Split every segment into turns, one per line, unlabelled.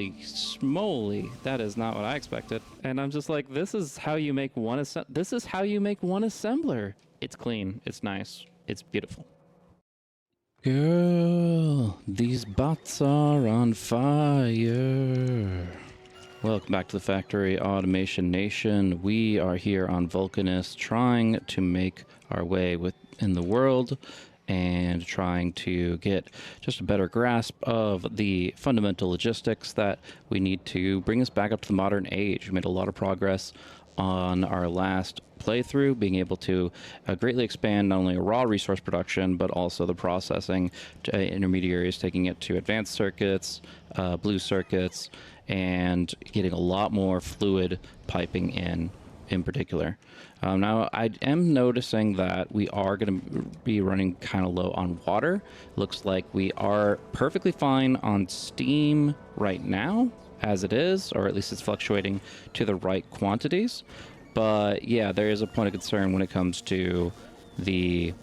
Holy smoly, that is not what I expected. And I'm just like, this is how you make one assembler. It's clean, it's nice, it's beautiful. Girl, these bots are on fire. Welcome back to the Factory Automation Nation. We are here on Vulcanus trying to make our way within the world and trying to get just a better grasp of the fundamental logistics that we need to bring us back up to the modern age. We made a lot of progress on our last playthrough, being able to greatly expand not only raw resource production, but also the processing to intermediaries, taking it to advanced circuits, blue circuits, and getting a lot more fluid piping in particular. Now, I am noticing that we are going to be running kind of low on water. Looks like we are perfectly fine on steam right now, as it is, or at least it's fluctuating to the right quantities. But yeah, there is a point of concern when it comes to the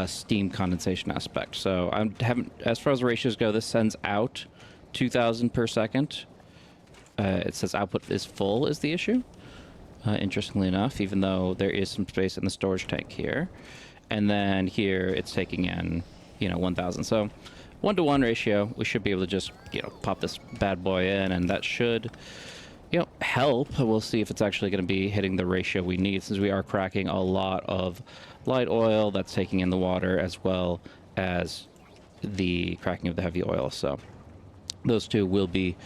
steam condensation aspect. So I haven't, as far as the ratios go, this sends out 2,000 per second. It says output is full is the issue. Interestingly enough, even though there is some space in the storage tank here. And then here it's taking in, 1,000. So 1-to-1 ratio, we should be able to just, pop this bad boy in, and that should, help. We'll see if it's actually going to be hitting the ratio we need, since we are cracking a lot of light oil that's taking in the water, as well as the cracking of the heavy oil. So those two will be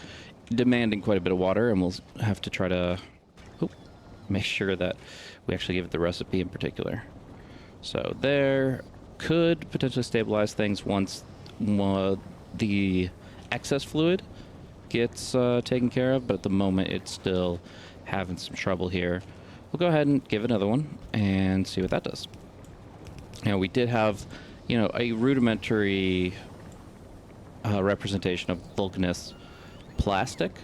demanding quite a bit of water, and we'll have to try to make sure that we actually give it the recipe in particular. So there could potentially stabilize things once the excess fluid gets taken care of, but at the moment it's still having some trouble here. We'll go ahead and give it another one and see what that does. We did have, a rudimentary representation of Vulcanus plastic,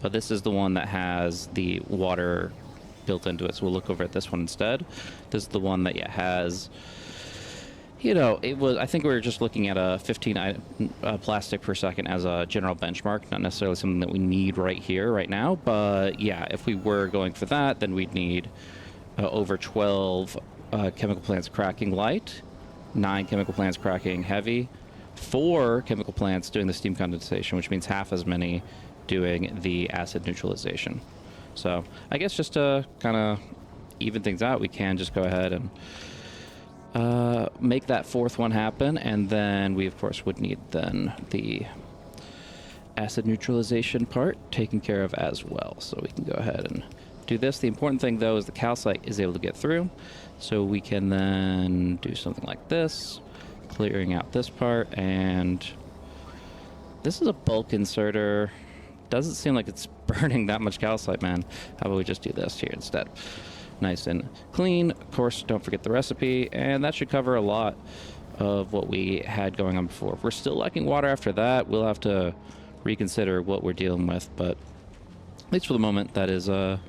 but this is the one that has the water built into it, so we'll look over at this one instead. This is the one that has, it was, I think we were just looking at a 15 plastic per second as a general benchmark, not necessarily something that we need right here, right now, but yeah, if we were going for that, then we'd need over 12 chemical plants cracking light, 9 chemical plants cracking heavy, 4 chemical plants doing the steam condensation, which means half as many doing the acid neutralization. So I guess just to kind of even things out, we can just go ahead and make that 4th one happen, and then we of course would need then the acid neutralization part taken care of as well. So we can go ahead and do this. The important thing though is the calcite is able to get through, so we can then do something like this, clearing out this part. And this is a bulk inserter. Doesn't seem like it's burning that much calcite, man. How about we just do this here instead? Nice and clean. Of course, don't forget the recipe, and that should cover a lot of what we had going on before. If we're still lacking water after that, we'll have to reconsider what we're dealing with, but at least for the moment, that is going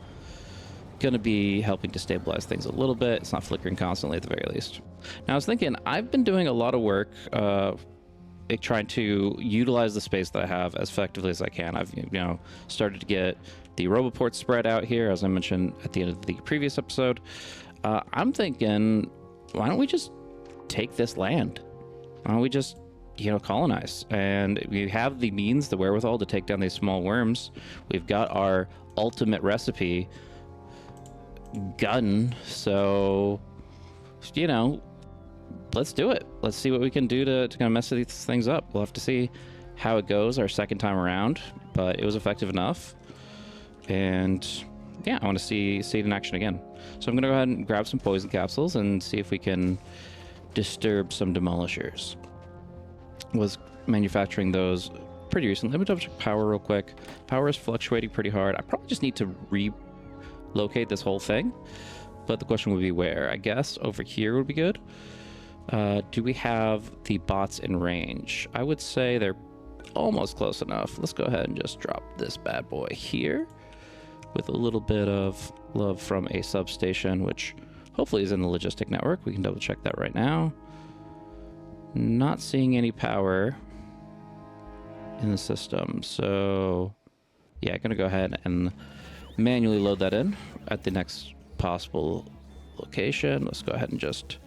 to be helping to stabilize things a little bit. It's not flickering constantly at the very least. Now, I was thinking, I've been doing a lot of work trying to utilize the space that I have as effectively as I can. I've started to get the roboports spread out here, as I mentioned at the end of the previous episode. I'm thinking, why don't we just take this land? Why don't we just colonize? And we have the means, the wherewithal to take down these small worms. We've got our ultimate recipe gun, so let's do it. Let's see what we can do to kind of mess these things up. We'll have to see how it goes our second time around, but it was effective enough. And yeah, I want to see it in action again. So I'm going to go ahead and grab some poison capsules and see if we can disturb some demolishers. Was manufacturing those pretty recently. Let me double check power real quick. Power is fluctuating pretty hard. I probably just need to relocate this whole thing, but the question would be where. I guess over here would be good. Do we have the bots in range? I would say they're almost close enough. Let's go ahead and just drop this bad boy here with a little bit of love from a substation, which hopefully is in the logistic network. We can double check that right now. Not seeing any power. in the system. So yeah, I'm gonna go ahead and manually load that in at the next possible location. Let's go ahead and just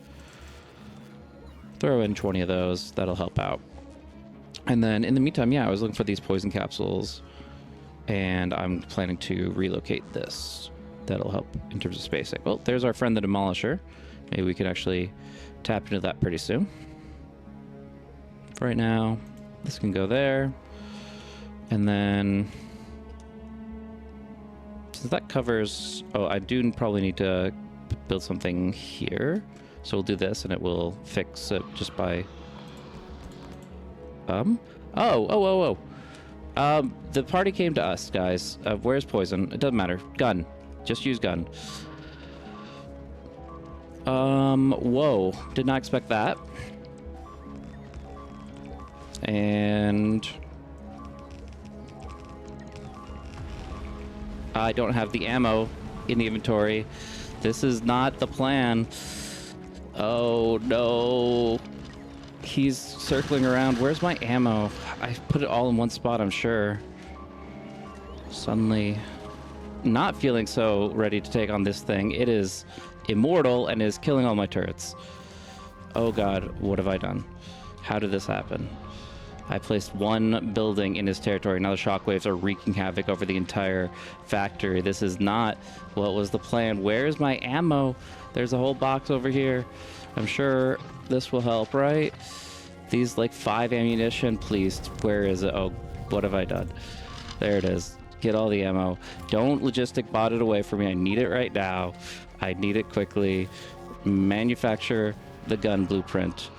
throw in 20 of those. That'll help out. And then in the meantime, yeah, I was looking for these poison capsules, and I'm planning to relocate this. That'll help in terms of spacing. Well, there's our friend the Demolisher. Maybe we can actually tap into that pretty soon. For right now, this can go there. And then, since that covers... Oh, I do probably need to build something here. So we'll do this, and it will fix it just by... the party came to us, guys. Where's poison? It doesn't matter. Gun. Just use gun. Whoa. Did not expect that. And... I don't have the ammo in the inventory. This is not the plan. Oh, no. He's circling around. Where's my ammo? I put it all in one spot, I'm sure. Suddenly, not feeling so ready to take on this thing. It is immortal and is killing all my turrets. Oh god, what have I done? How did this happen? I placed one building in his territory. Now the shockwaves are wreaking havoc over the entire factory. This is not what was the plan. Where's my ammo? There's a whole box over here. I'm sure this will help, right? These, like, 5 ammunition, please. Where is it? Oh, what have I done? There it is. Get all the ammo. Don't logistic bot it away from me. I need it right now. I need it quickly. Manufacture the gun blueprint.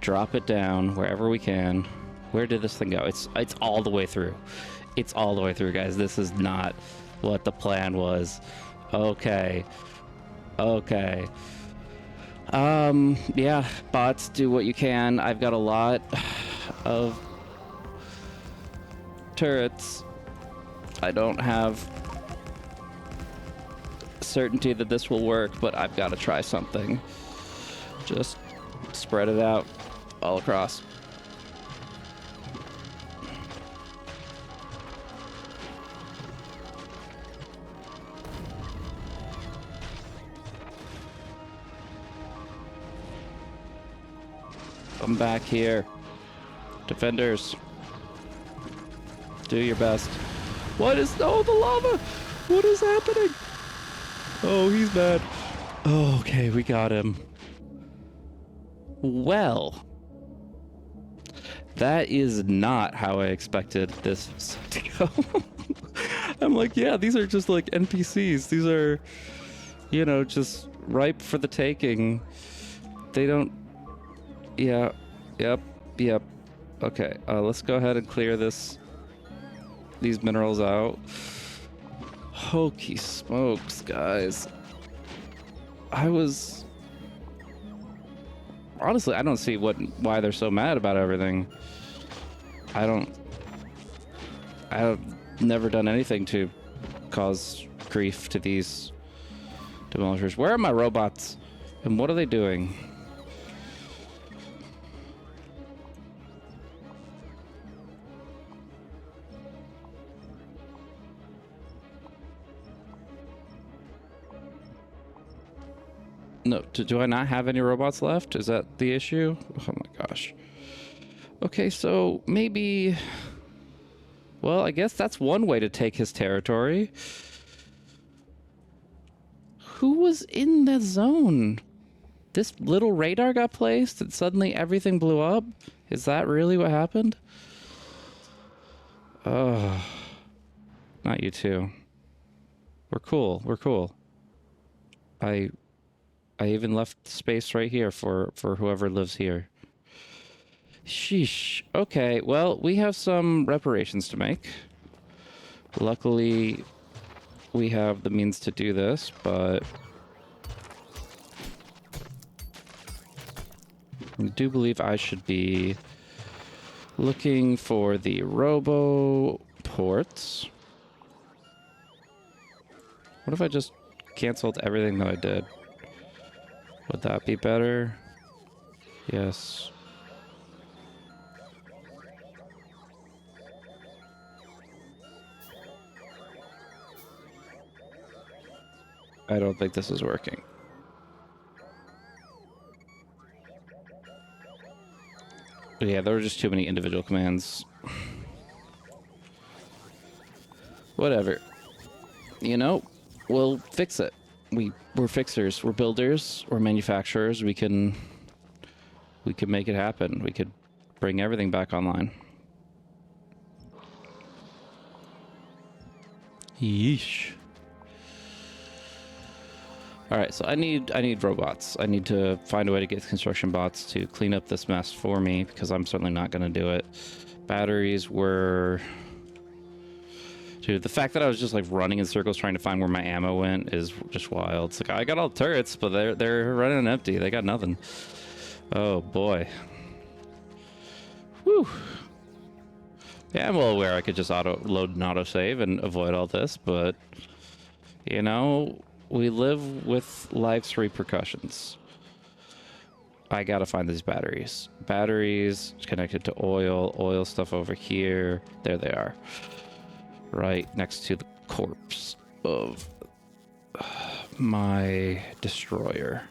Drop it down wherever we can. Where did this thing go? It's all the way through. It's all the way through, guys. This is not what the plan was. Okay. Okay. Yeah, bots, do what you can. I've got a lot of turrets. I don't have certainty that this will work, but I've got to try something. Just spread it out all across. Come back here. Defenders. Do your best. What is... Oh, the lava! What is happening? Oh, he's bad. Oh, okay, we got him. Well. That is not how I expected this to go. I'm like, yeah, these are just like NPCs. These are, you know, just ripe for the taking. They don't... Yeah, yep. Okay, let's go ahead and clear these minerals out. Hokey smokes, guys. Honestly, I don't see why they're so mad about everything. I've never done anything to cause grief to these demolishers. Where are my robots? And what are they doing? No, do I not have any robots left? Is that the issue? Oh my gosh. Okay, so maybe... Well, I guess that's one way to take his territory. Who was in the zone? This little radar got placed and suddenly everything blew up? Is that really what happened? Oh. Not you two. We're cool. We're cool. I even left space right here for whoever lives here. Sheesh. Okay, well, we have some reparations to make. Luckily, we have the means to do this, but... I do believe I should be looking for the robo ports. What if I just canceled everything that I did? Would that be better? Yes. I don't think this is working. Yeah, there were just too many individual commands. Whatever. You know, we'll fix it. We're fixers. We're builders. We're manufacturers. We can make it happen. We could bring everything back online. Yeesh. All right, so I need robots. I need to find a way to get construction bots to clean up this mess for me, because I'm certainly not going to do it. Batteries were... Dude, the fact that I was just like running in circles trying to find where my ammo went is just wild. It's like, I got all turrets, but they're running empty. They got nothing. Oh boy. Whew. Yeah, I'm well aware I could just load and autosave and avoid all this, but you know, we live with life's repercussions. I gotta find these batteries. Batteries connected to oil stuff over here. There they are. Right next to the corpse of my destroyer.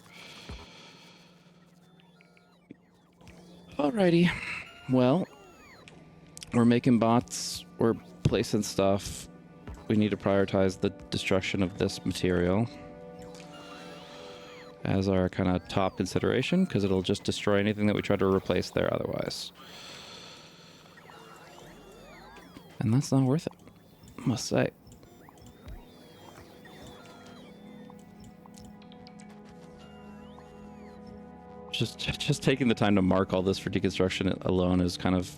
Alrighty. Well, we're making bots. We're placing stuff. We need to prioritize the destruction of this material as our kind of top consideration, because it'll just destroy anything that we try to replace there otherwise. And that's not worth it, I must say. Just taking the time to mark all this for deconstruction alone is kind of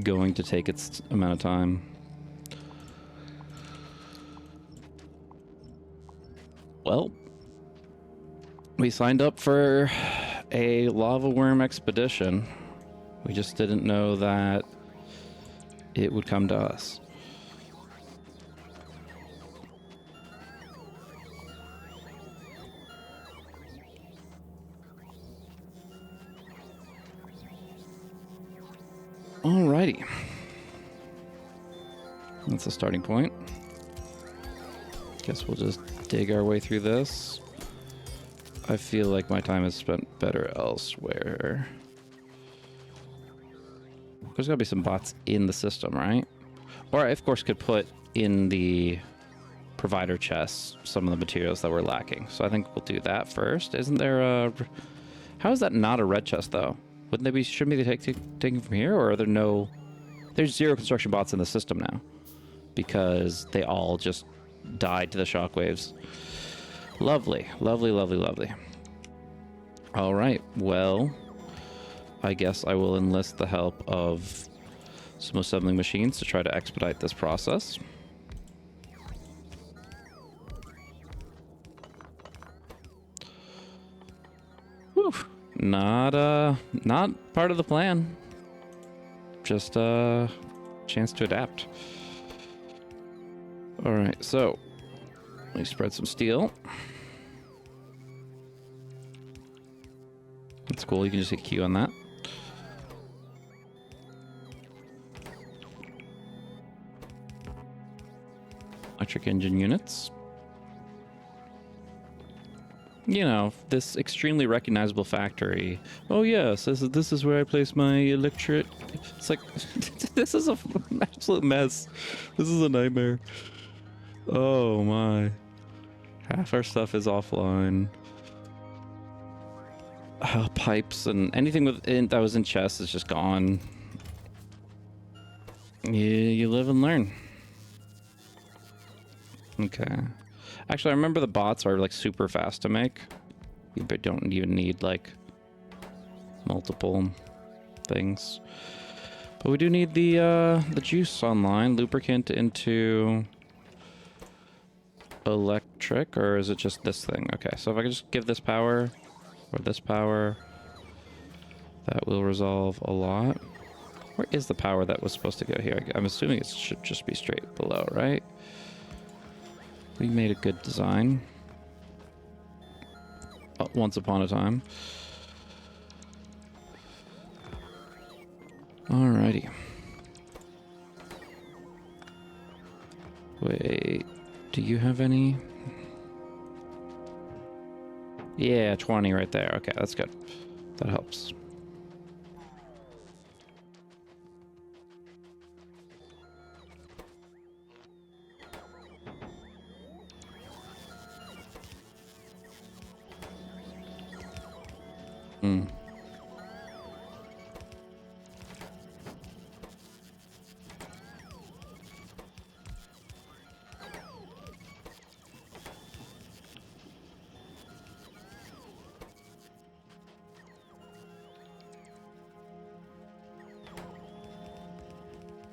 going to take its amount of time. Well, we signed up for a lava worm expedition. We just didn't know that it would come to us. Alrighty. That's a starting point. Guess we'll just dig our way through this. I feel like my time is spent better elsewhere. There's gotta be some bots in the system, right? Or I, of course, could put in the provider chests some of the materials that we're lacking. So I think we'll do that first. Isn't there a... How is that not a red chest, though? Wouldn't they be... Shouldn't they be taken from here? Or are there no... There's 0 construction bots in the system now. Because they all just died to the shockwaves. Lovely. Lovely, lovely, lovely. Alright, well... I guess I will enlist the help of some assembling machines to try to expedite this process. Whew. Not part of the plan. Just a chance to adapt. Alright, so let me spread some steel. That's cool, you can just hit Q on that. Electric engine units. You know, this extremely recognizable factory. Oh yes, this is where I place my electric... It's like, this is an absolute mess. This is a nightmare. Oh my. Half our stuff is offline. Pipes and anything that was in chests is just gone. You live and learn. Okay. Actually, I remember the bots are like super fast to make. You don't even need like multiple things. But we do need the juice online. Lubricant into electric, or is it just this thing? Okay, so if I can just give this power or this power, that will resolve a lot. Where is the power that was supposed to go here? I'm assuming it should just be straight below, right? We made a good design. Once upon a time. Alrighty. Wait, do you have any? Yeah, 20 right there. Okay, that's good. That helps. Hmm.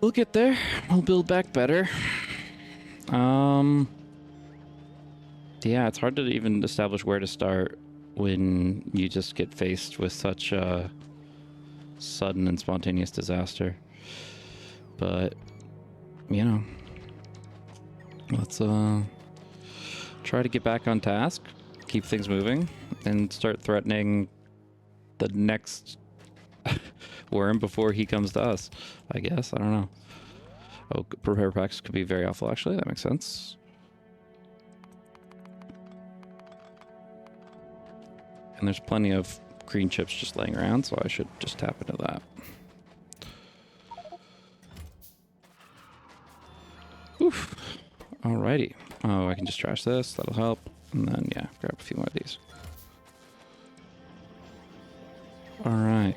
We'll get there. We'll build back better. Yeah, it's hard to even establish where to start when you just get faced with such a sudden and spontaneous disaster. But, you know, let's try to get back on task, keep things moving, and start threatening the next worm before he comes to us, I guess. I don't know. Oh, repair packs could be very awful, actually. That makes sense. And there's plenty of green chips just laying around, so I should just tap into that. Oof. Alrighty. Oh, I can just trash this. That'll help. And then, yeah, grab a few more of these. Alright.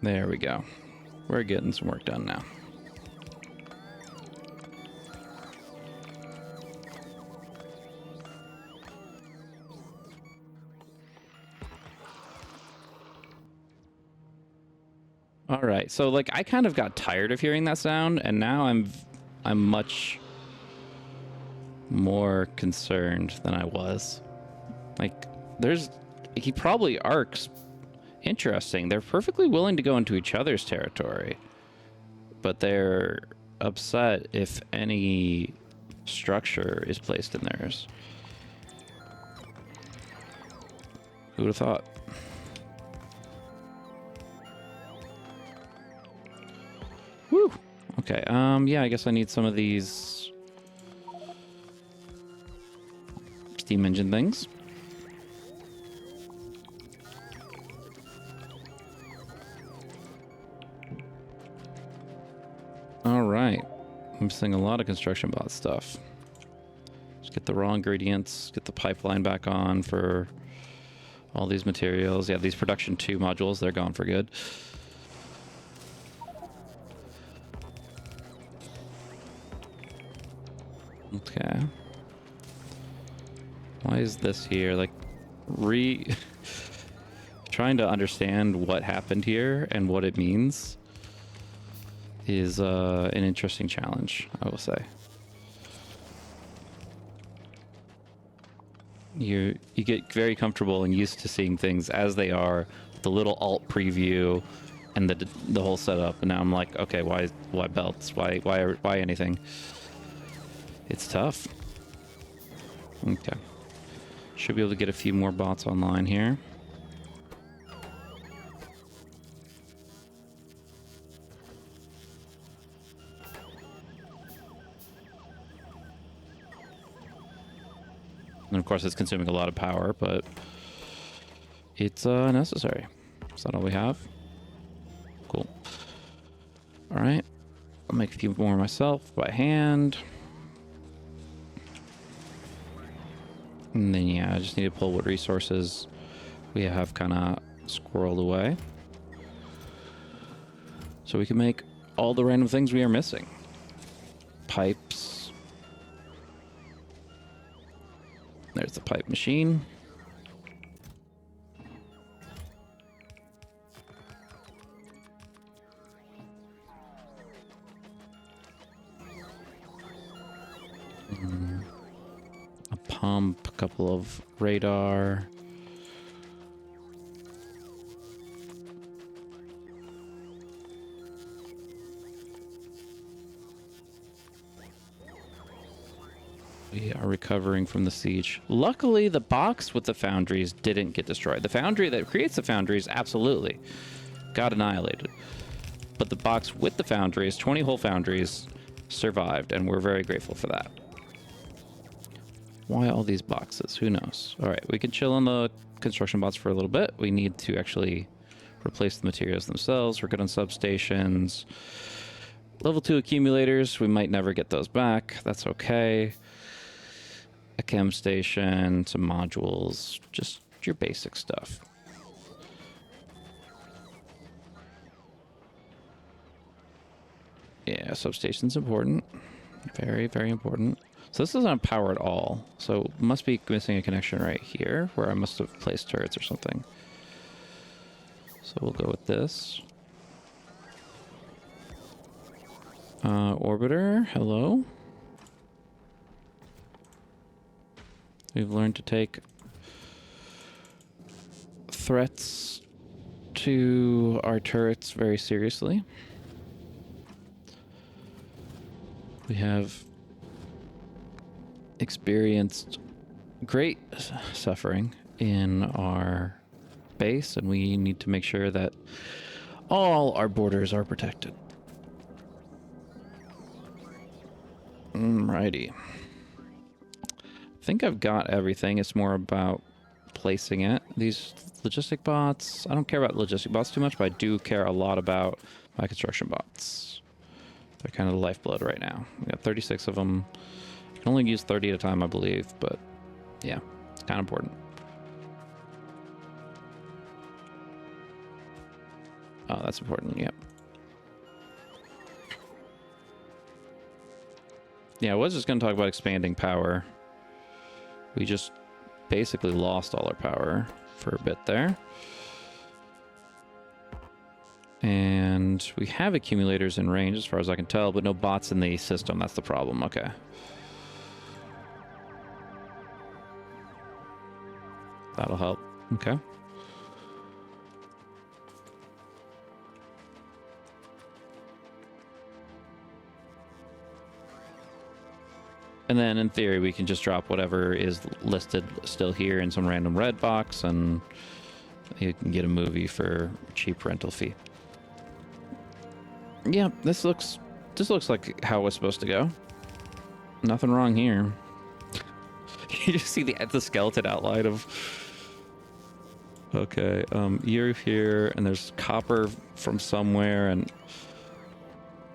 There we go. We're getting some work done now. All right. So like I kind of got tired of hearing that sound and now I'm much more concerned than I was. Like he probably arcs. Interesting. They're perfectly willing to go into each other's territory, but they're upset if any structure is placed in theirs. Who would have thought? Woo! Okay, yeah, I guess I need some of these steam engine things. Alright. I'm seeing a lot of construction bot stuff. Just get the raw ingredients, get the pipeline back on for all these materials. Yeah, these production 2 modules, they're gone for good. Okay. Why is this here? Like, trying to understand what happened here and what it means is an interesting challenge, I will say. You get very comfortable and used to seeing things as they are, the little alt preview and the whole setup, and now I'm like, okay, why belts? Why anything? It's tough. Okay. Should be able to get a few more bots online here. And of course it's consuming a lot of power, but it's necessary. Is that all we have? Cool. Alright. I'll make a few more myself by hand. And then yeah, I just need to pull what resources we have kind of squirreled away. So we can make all the random things we are missing. Pipes. There's the pipe machine. A pump, a couple of radar. We are recovering from the siege. Luckily, the box with the foundries didn't get destroyed. The foundry that creates the foundries absolutely got annihilated. But the box with the foundries, 20 whole foundries, survived, and we're very grateful for that. Why all these boxes? Who knows? All right, we can chill on the construction bots for a little bit. We need to actually replace the materials themselves. We're good on substations. Level 2 accumulators, we might never get those back. That's okay. A chem station, some modules, just your basic stuff. Yeah, substation's important. Very, very important. So this isn't power at all. So must be missing a connection right here where I must have placed turrets or something. So we'll go with this. Orbiter, hello. We've learned to take threats to our turrets very seriously. We have experienced great suffering in our base, and we need to make sure that all our borders are protected. Alrighty. I think I've got everything. It's more about placing it. These logistic bots, I don't care about logistic bots too much, but I do care a lot about my construction bots. They're kind of the lifeblood right now. We got 36 of them. You can only use 30 at a time, I believe, but yeah, it's kind of important. Oh, that's important, yep. Yeah, I was just going to talk about expanding power. We just basically lost all our power for a bit there. And we have accumulators in range as far as I can tell, but no bots in the system. That's the problem. Okay. That'll help. Okay. And then in theory, we can just drop whatever is listed still here in some random red box, and you can get a movie for a cheap rental fee. Yeah, this looks like how it was supposed to go. Nothing wrong here. You just see the skeleton outline of. Okay, you're here, and there's copper from somewhere, and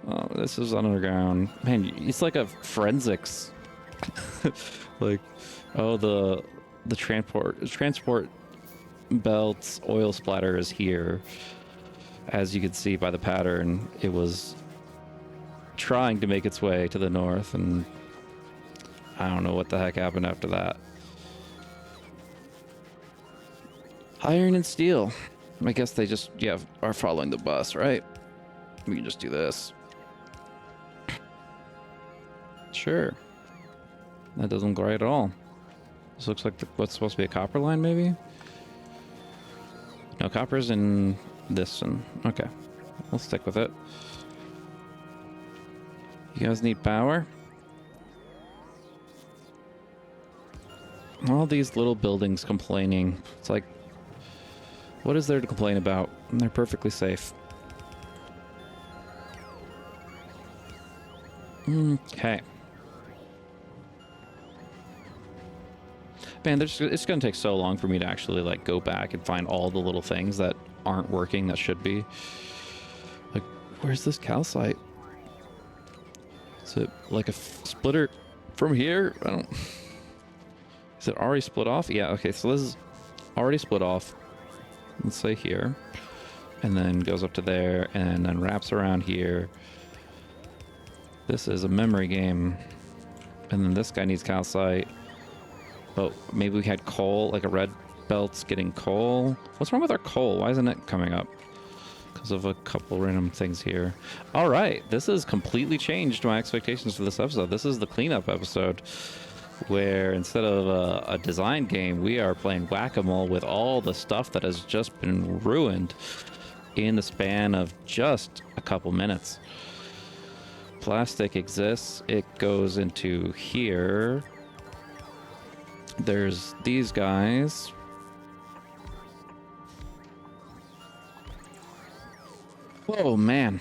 oh, this is underground. Man, it's like a forensics. Like, oh, the transport belt's oil splatter is here. As you can see by the pattern, it was trying to make its way to the north, and I don't know what the heck happened after that. Iron and steel. I guess they just, yeah, are following the bus, right? We can just do this. Sure. That doesn't look right at all. This looks like what's supposed to be a copper line, maybe? No, copper's in this one. Okay. We'll stick with it. You guys need power? All these little buildings complaining. It's like, what is there to complain about? They're perfectly safe. Okay. Man, it's going to take so long for me to actually, like, go back and find all the little things that aren't working that should be. Like, where's this calcite? Is it like a splitter from here? I don't... Is it already split off? Yeah, okay, so this is already split off. Let's say here. And then goes up to there, and then wraps around here. This is a memory game. And then this guy needs calcite. Oh, maybe we had coal, like a red belt's getting coal. What's wrong with our coal? Why isn't it coming up? Because of a couple random things here. All right, this has completely changed my expectations for this episode. This is the cleanup episode, where instead of a design game, we are playing whack-a-mole with all the stuff that has just been ruined in the span of just a couple minutes. Plastic exists. It goes into here. There's these guys. Whoa, man.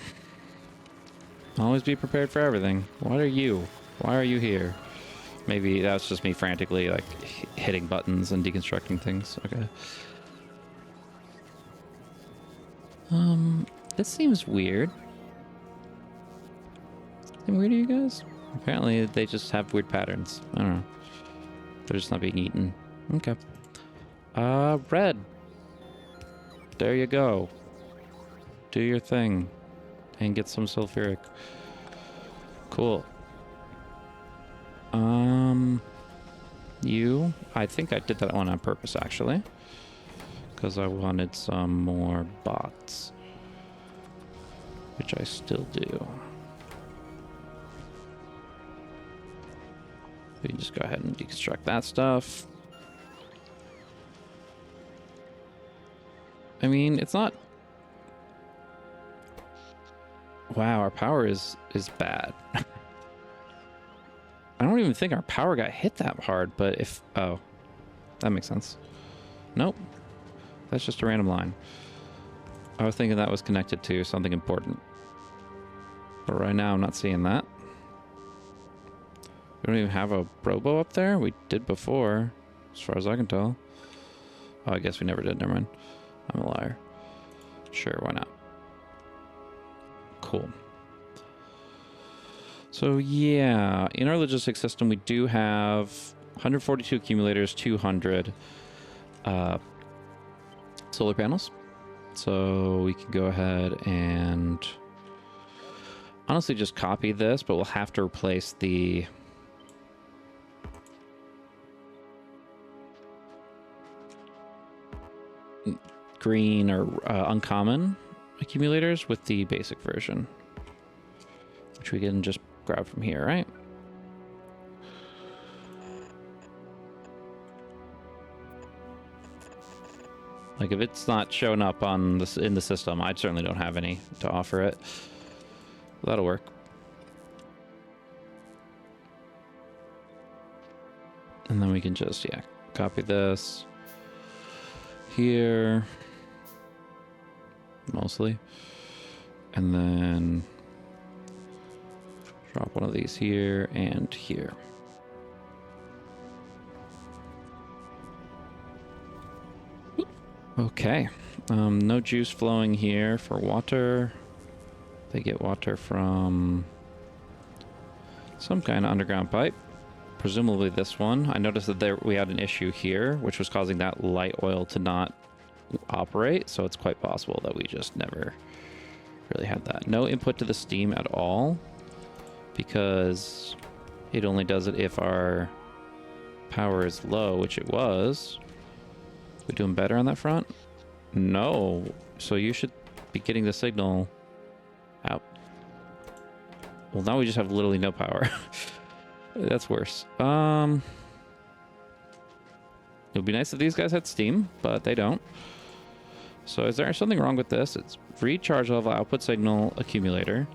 Always be prepared for everything. What are you? Why are you here? Maybe that's just me frantically, like, hitting buttons and deconstructing things. Okay. This seems weird. Seem weird to you guys? Apparently, they just have weird patterns. I don't know. They're just not being eaten. Okay. Red. There you go. Do your thing. And get some sulfuric. Cool. You? I think I did that one on purpose, actually. Because I wanted some more bots. Which I still do. We can just go ahead and deconstruct that stuff. I mean, it's not... Wow, our power is bad. I don't even think our power got hit that hard, but if... Oh. That makes sense. Nope. That's just a random line. I was thinking that was connected to something important. But right now, I'm not seeing that. We don't even have a robo up there? We did before, as far as I can tell. Oh, I guess we never did. Never mind. I'm a liar. Sure, why not? Cool. So, yeah. In our logistics system, we do have 142 accumulators, 200 solar panels. So we can go ahead and honestly just copy this, but we'll have to replace the green or uncommon accumulators with the basic version, which we can just grab from here, right? Like, if it's not showing up on this in the system, I certainly don't have any to offer it. That'll work. And then we can just, yeah, copy this here, mostly. And then drop one of these here and here. Okay, no juice flowing here for water. They get water from some kind of underground pipe, presumably this one. I noticed that we had an issue here, which was causing that light oil to not operate, so it's quite possible that we just never really had that. No input to the steam at all, because it only does it if our power is low, which it was. We doing better on that front? No. So you should be getting the signal out. Well, now we just have literally no power. That's worse. It would be nice if these guys had steam, but they don't. So is there something wrong with this? It's recharge level output signal accumulator.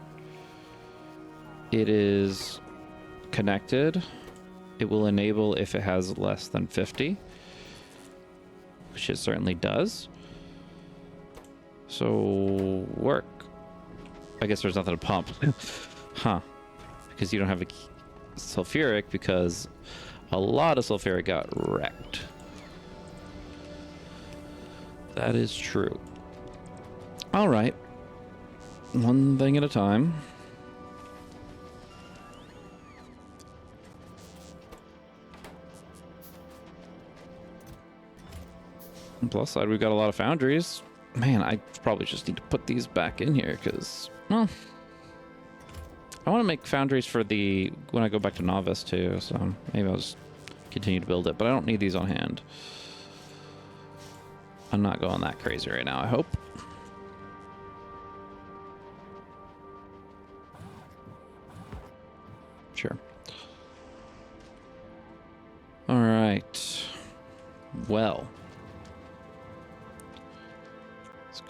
It is connected. It will enable if it has less than 50. Which it certainly does. So, work. I guess there's nothing to pump. Huh. Because you don't have a sulfuric, because a lot of sulfuric got wrecked. That is true. Alright. One thing at a time. Plus side, we've got a lot of foundries. Man, I probably just need to put these back in here because, well, I want to make foundries for the when I go back to novice too. So maybe I'll just continue to build it, but I don't need these on hand. I'm not going that crazy right now, I hope. Sure. All right. Well.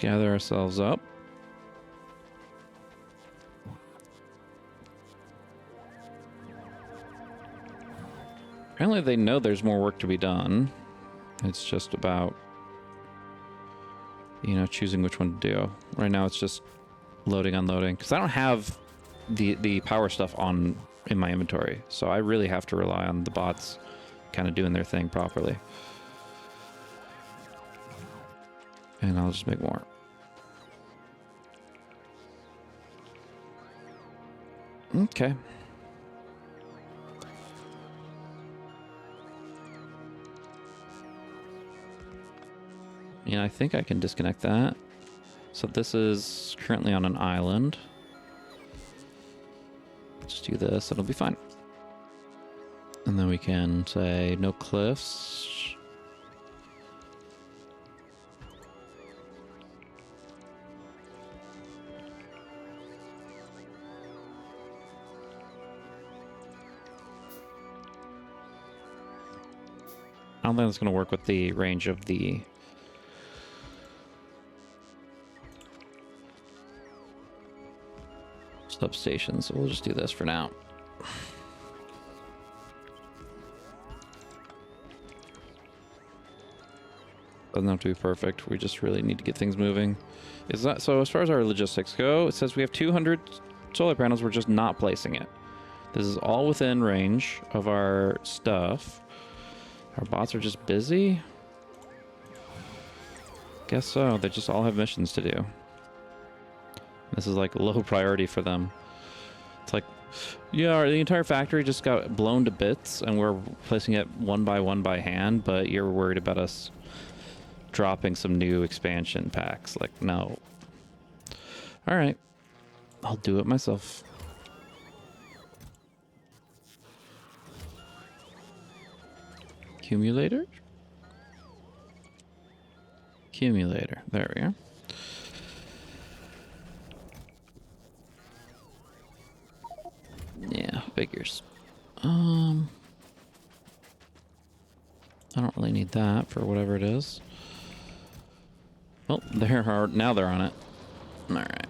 Gather ourselves up. Apparently they know there's more work to be done. It's just about, you know, choosing which one to do. Right now it's just loading, unloading. Because I don't have the power stuff on in my inventory. So I really have to rely on the bots kind of doing their thing properly. And I'll just make more. Okay. Yeah, I think I can disconnect that. So this is currently on an island. Just do this, it'll be fine. And then we can say no cliffs. I don't think that's going to work with the range of the substation, so we'll just do this for now. Doesn't have to be perfect. We just really need to get things moving. Is that so? As far as our logistics go, it says we have 200 solar panels. We're just not placing it. This is all within range of our stuff. Our bots are just busy? Guess so. They just all have missions to do. This is like low priority for them. It's like, yeah, the entire factory just got blown to bits and we're placing it one by hand, but you're worried about us dropping some new expansion packs. Like, no. All right. I'll do it myself. Accumulator? Accumulator. There we go. Yeah, figures. I don't really need that for whatever it is. Well, now they're on it. All right.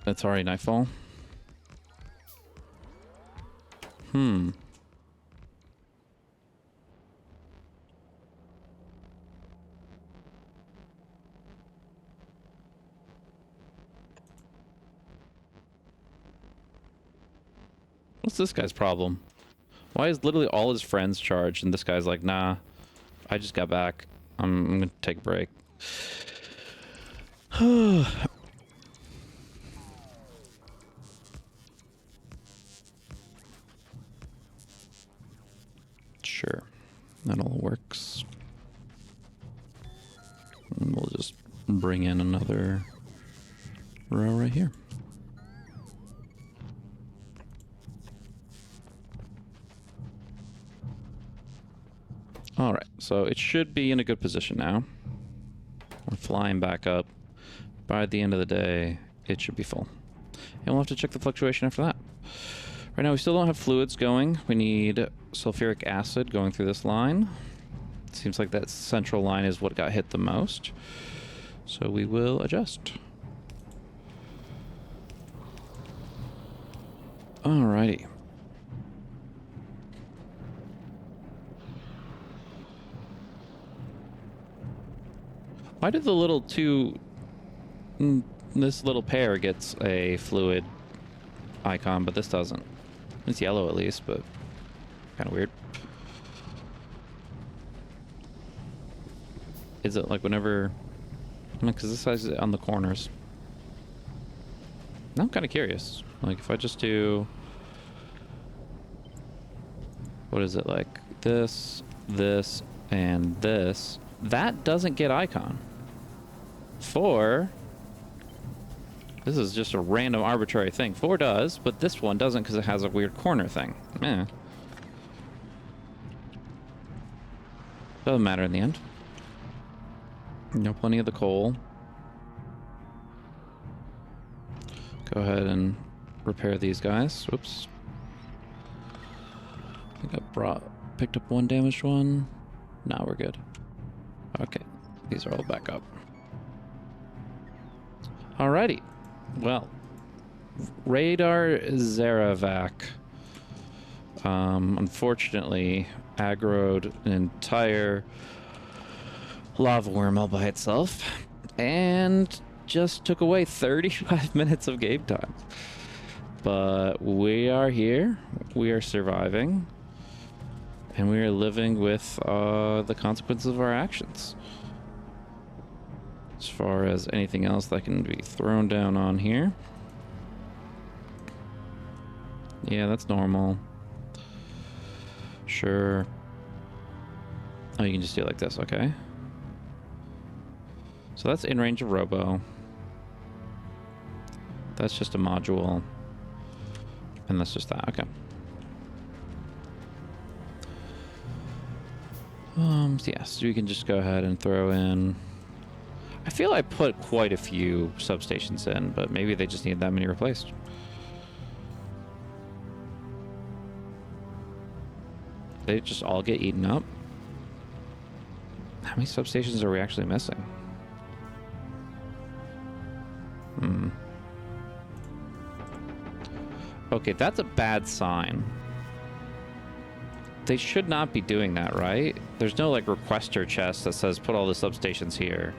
It's already nightfall. What's this guy's problem? Why is literally all his friends charged and this guy's like, nah, I just got back. I'm gonna take a break. Sure, that all works. And we'll just bring in another row right here. All right, so it should be in a good position now. We're flying back up. By the end of the day, it should be full. And we'll have to check the fluctuation after that. Right now, we still don't have fluids going. We need sulfuric acid going through this line. Seems like that central line is what got hit the most. So we will adjust. Alrighty. Why did the little this little pair gets a fluid icon, but this doesn't? It's yellow at least, but kind of weird. Is it like whenever... Because this size is on the corners. Now I'm kind of curious. Like if I just do... What is it like? This, and this. That doesn't get icon. This is just a random arbitrary thing. 4 does, but this one doesn't because it has a weird corner thing. Doesn't matter in the end. You know, plenty of the coal. Go ahead and repair these guys. Whoops. I think I picked up one damaged one. Now we're good. Okay, these are all back up. Alrighty. Well, Radar Zaravac unfortunately aggroed an entire lava worm all by itself and just took away 35 minutes of game time. But we are here, we are surviving, and we are living with the consequences of our actions. As far as anything else that can be thrown down on here. Yeah, that's normal. Sure. Oh, you can just do it like this, okay. So that's in range of Robo. That's just a module. And that's just that, okay. So yeah, so we can just go ahead and throw in... I feel I put quite a few substations in, but maybe they just need that many replaced. They just all get eaten up. How many substations are we actually missing? Okay, that's a bad sign. They should not be doing that, right? There's no, like, requester chest that says put all the substations here.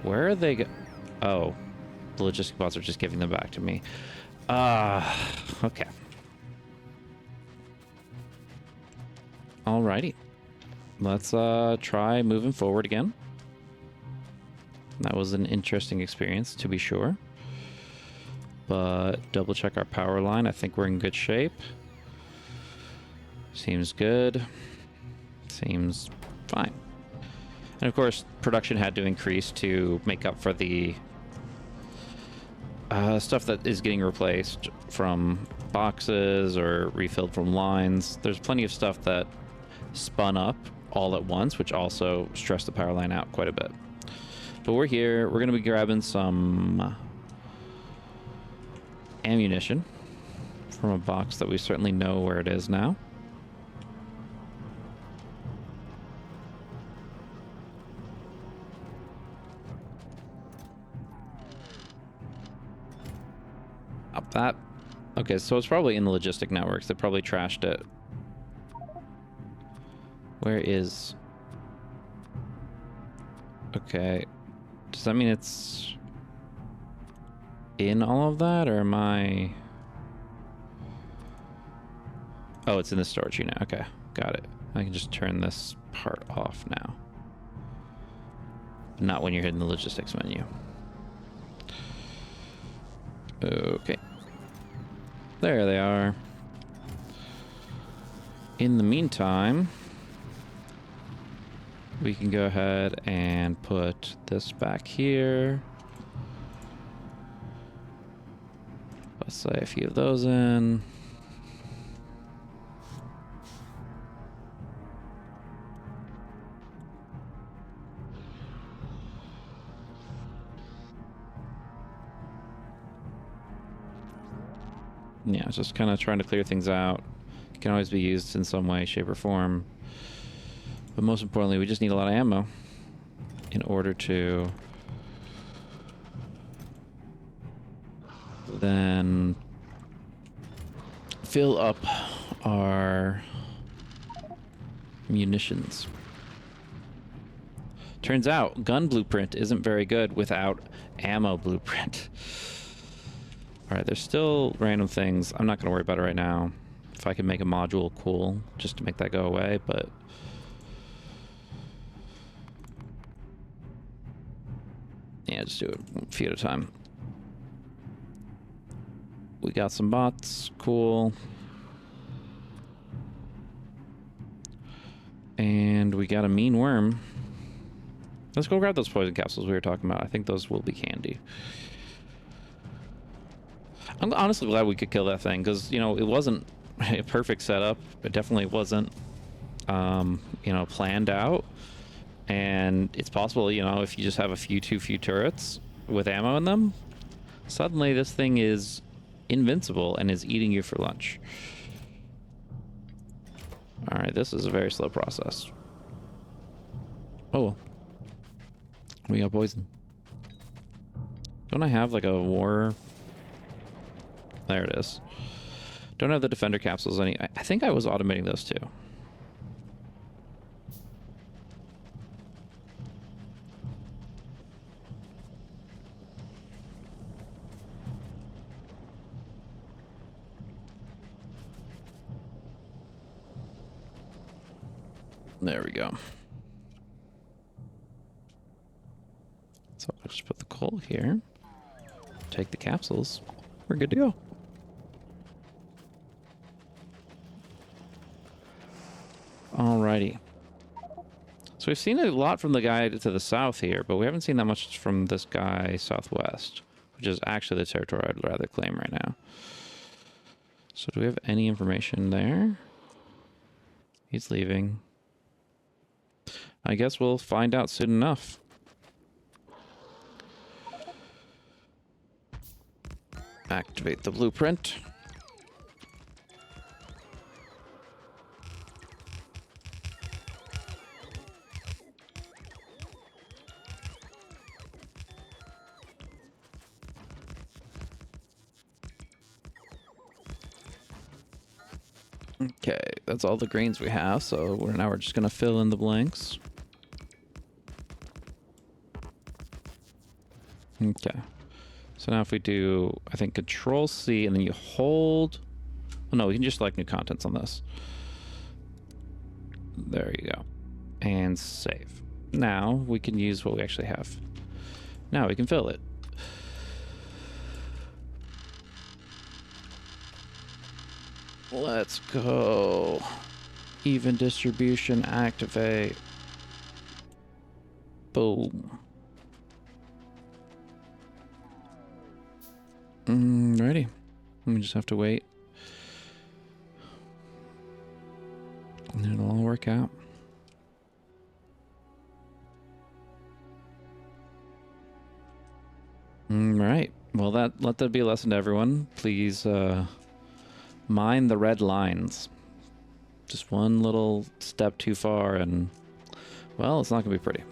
Where are they Oh, the logistic bots are just giving them back to me. Okay. Alrighty. Let's try moving forward again. That was an interesting experience, to be sure. But double check our power line. I think we're in good shape. Seems good. Seems fine. And of course, production had to increase to make up for the stuff that is getting replaced from boxes or refilled from lines. There's plenty of stuff that spun up all at once, which also stressed the power line out quite a bit. But we're here. We're going to be grabbing some ammunition from a box that we certainly know where it is now. Up that. Okay, so it's probably in the logistic networks. They probably trashed it. Where is... Okay. Does that mean it's in all of that, or am I... Oh, it's in the storage unit. Okay, got it. I can just turn this part off now. Not when you're hitting the logistics menu. Okay. There they are. In the meantime, we can go ahead and put this back here. Let's say a few of those in. Yeah, just kind of trying to clear things out. It can always be used in some way, shape, or form. But most importantly, we just need a lot of ammo in order to then fill up our munitions. Turns out gun blueprint isn't very good without ammo blueprint. All right, there's still random things. I'm not going to worry about it right now. If I can make a module, cool, just to make that go away, but... Yeah, just do it a few at a time. We got some bots, cool. And we got a mean worm. Let's go grab those poison capsules we were talking about. I think those will be handy. I'm honestly glad we could kill that thing, because, you know, it wasn't a perfect setup. It definitely wasn't, you know, planned out. And it's possible, you know, if you just have too few turrets with ammo in them, suddenly this thing is invincible and is eating you for lunch. Alright, this is a very slow process. Oh, well. We got poison. Don't I have like a war? There it is. Don't have the defender capsules any. I think I was automating those too. There we go. So I'll just put the coal here. Take the capsules. We're good to go. Alrighty. So we've seen a lot from the guy to the south here, but we haven't seen that much from this guy southwest, which is actually the territory I'd rather claim right now. So do we have any information there? He's leaving. I guess we'll find out soon enough. Activate the blueprint. Okay, that's all the greens we have, so now we're just gonna fill in the blanks. Okay. So now if we do, I think Control C and then you hold. Oh no, we can just select new contents on this. There you go. And save. Now we can use what we actually have. Now we can fill it. Let's go. Even distribution, activate. Boom. Ready. We just have to wait. And it'll all work out. Right. Well, let that be a lesson to everyone. Please mind the red lines. Just one little step too far and, well, it's not going to be pretty.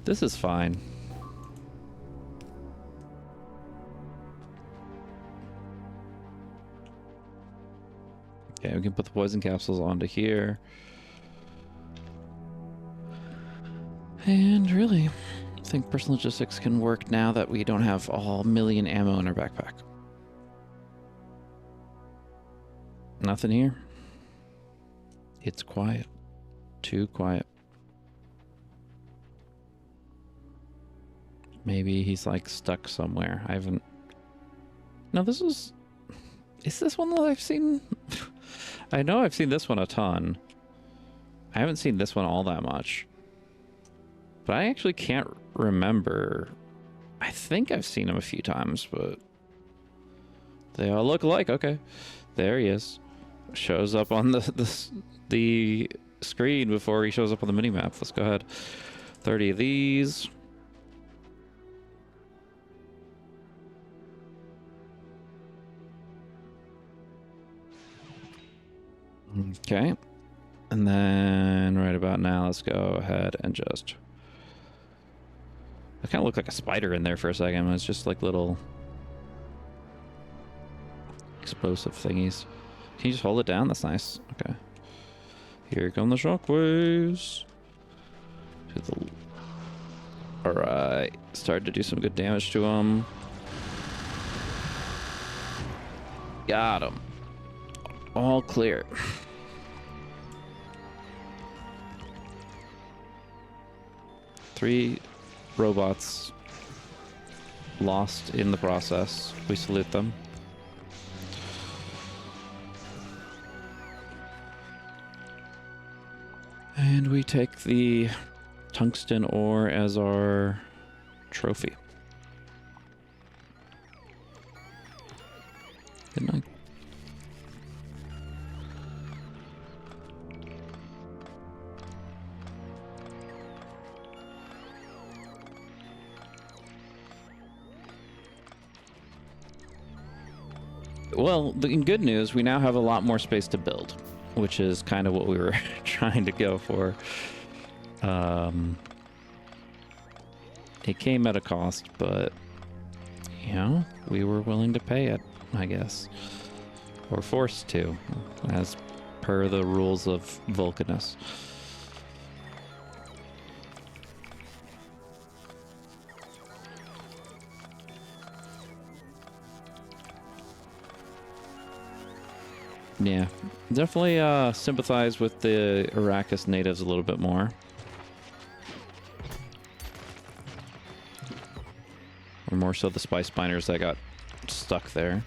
This is fine. Okay, we can put the poison capsules onto here. And really, I think personal logistics can work now that we don't have all million ammo in our backpack. Nothing here. It's quiet. Too quiet. Maybe he's like stuck somewhere. I haven't... No, this is this one that I've seen? I know I've seen this one a ton. I haven't seen this one all that much. But I actually can't remember. I think I've seen him a few times, but they all look alike. Okay, there he is. Shows up on the screen before he shows up on the minimap. Let's go ahead. 30 of these. Okay, and then right about now, let's go ahead and just... I kind of look like a spider in there for a second. It's just like little explosive thingies. Can you just hold it down? That's nice. Okay. Here come the shockwaves. Alright. Started to do some good damage to him. Got him. All clear. Three robots lost in the process. We salute them. And we take the tungsten ore as our trophy. Good night. Well, in good news, we now have a lot more space to build, which is kind of what we were trying to go for. It came at a cost, but, you know, we were willing to pay it, I guess. Or forced to, as per the rules of Vulcanus. Yeah, definitely sympathize with the Arrakis natives a little bit more. Or more so the spice miners that got stuck there.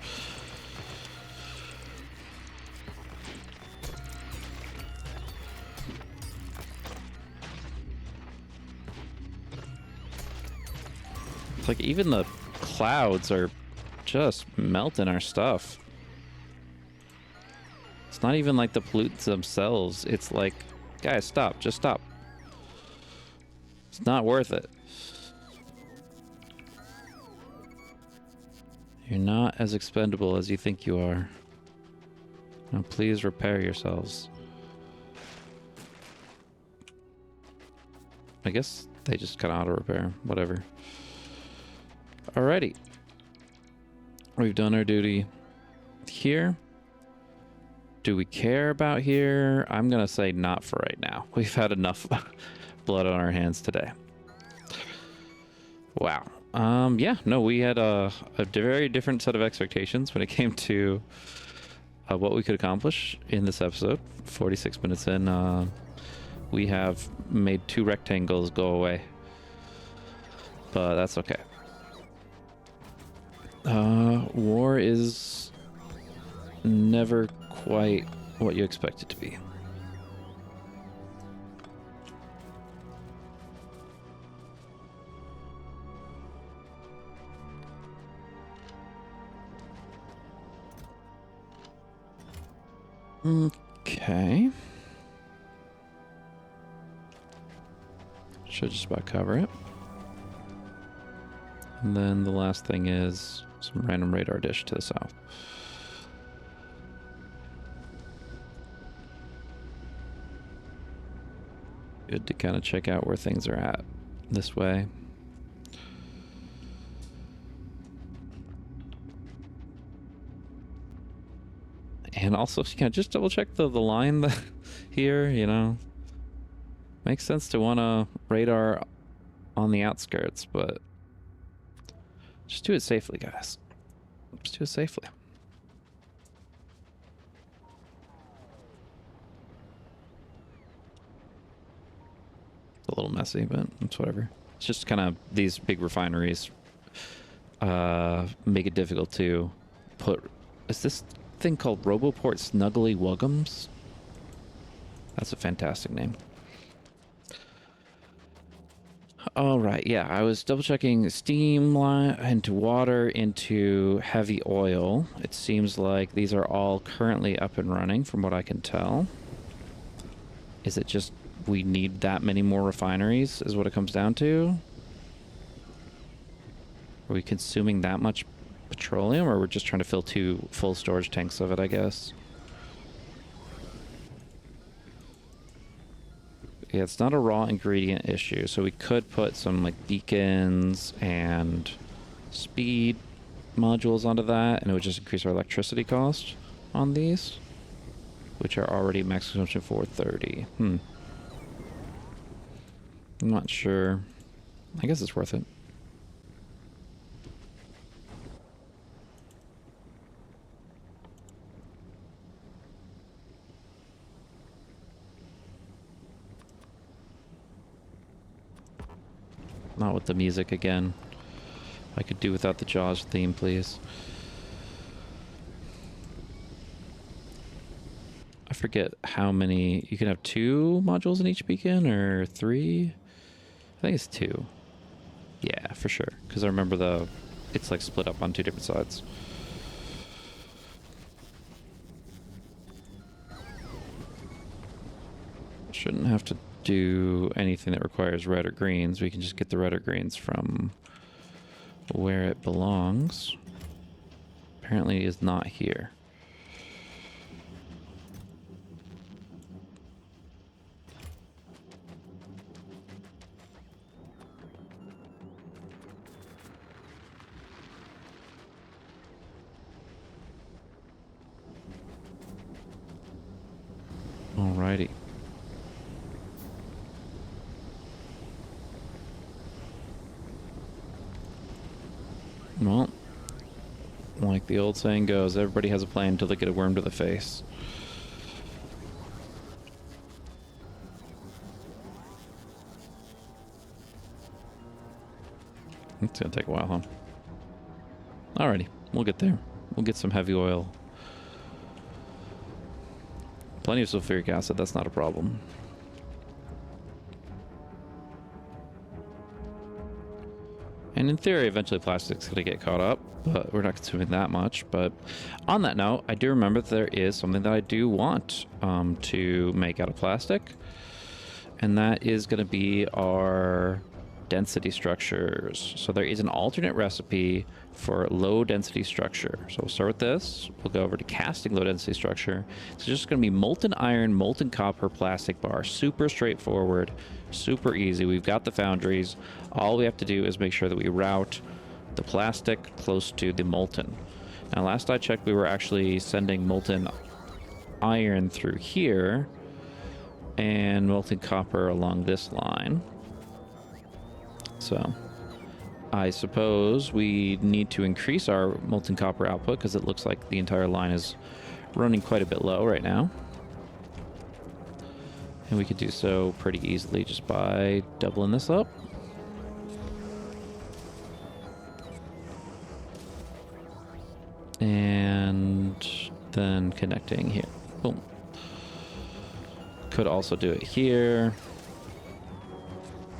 It's like even the clouds are just melting our stuff. It's not even like the pollutants themselves. It's like, guys, stop. Just stop. It's not worth it. You're not as expendable as you think you are. Now please repair yourselves. I guess they just kind of auto-repair. Whatever. Alrighty. We've done our duty here. Do we care about here? I'm gonna say not for right now. We've had enough blood on our hands today. Wow. Yeah, no, we had a very different set of expectations when it came to what we could accomplish in this episode. 46 minutes in, we have made 2 rectangles go away. But that's okay. War is never quite what you expect it to be. Okay. Should just about cover it. And then the last thing is some random radar dish to the south. Good to kind of check out where things are at this way. And also, yeah, just double check the line here, you know. Makes sense to want a radar on the outskirts, but just do it safely, guys. Just do it safely. It's a little messy, but it's whatever. It's just kind of these big refineries make it difficult to put... Is this thing called Roboport Snuggly Wuggums? That's a fantastic name. All right, yeah, I was double checking steam line into water into heavy oil. It seems like these are all currently up and running from what I can tell. Is it just we need that many more refineries is what it comes down to? Are we consuming that much petroleum, or we're just trying to fill 2 full storage tanks of it, I guess? Yeah, it's not a raw ingredient issue, so we could put some like beacons and speed modules onto that, and it would just increase our electricity cost on these, which are already max consumption 430. I'm not sure. I guess it's worth it. Not with the music again. I could do without the Jaws theme, please. I forget how many... You can have 2 modules in each beacon, or 3? I think it's 2. Yeah, for sure. Because I remember it's like split up on 2 different sides. Shouldn't have to do anything that requires red or greens. We can just get the red or greens from where it belongs. apparently is not here. Alrighty. Well, like the old saying goes, everybody has a plan until they get a worm to the face. It's gonna take a while, huh? Alrighty, we'll get there. We'll get some heavy oil. Plenty of sulfuric acid, that's not a problem. And in theory, eventually plastic's going to get caught up, but we're not consuming that much. But on that note, I do remember that there is something that I do want to make out of plastic. And that is going to be our density structures. So there is an alternate recipe for low density structure. So we'll start with this. We'll go over to casting low density structure. It's just going to be molten iron, molten copper, plastic bar. Super straightforward, super easy. We've got the foundries. All we have to do is make sure that we route the plastic close to the molten. Now, last I checked, we were actually sending molten iron through here and molten copper along this line. So I suppose we need to increase our molten copper output because it looks like the entire line is running quite a bit low right now. And we could do so pretty easily just by doubling this up. And then connecting here. Boom. Could also do it here.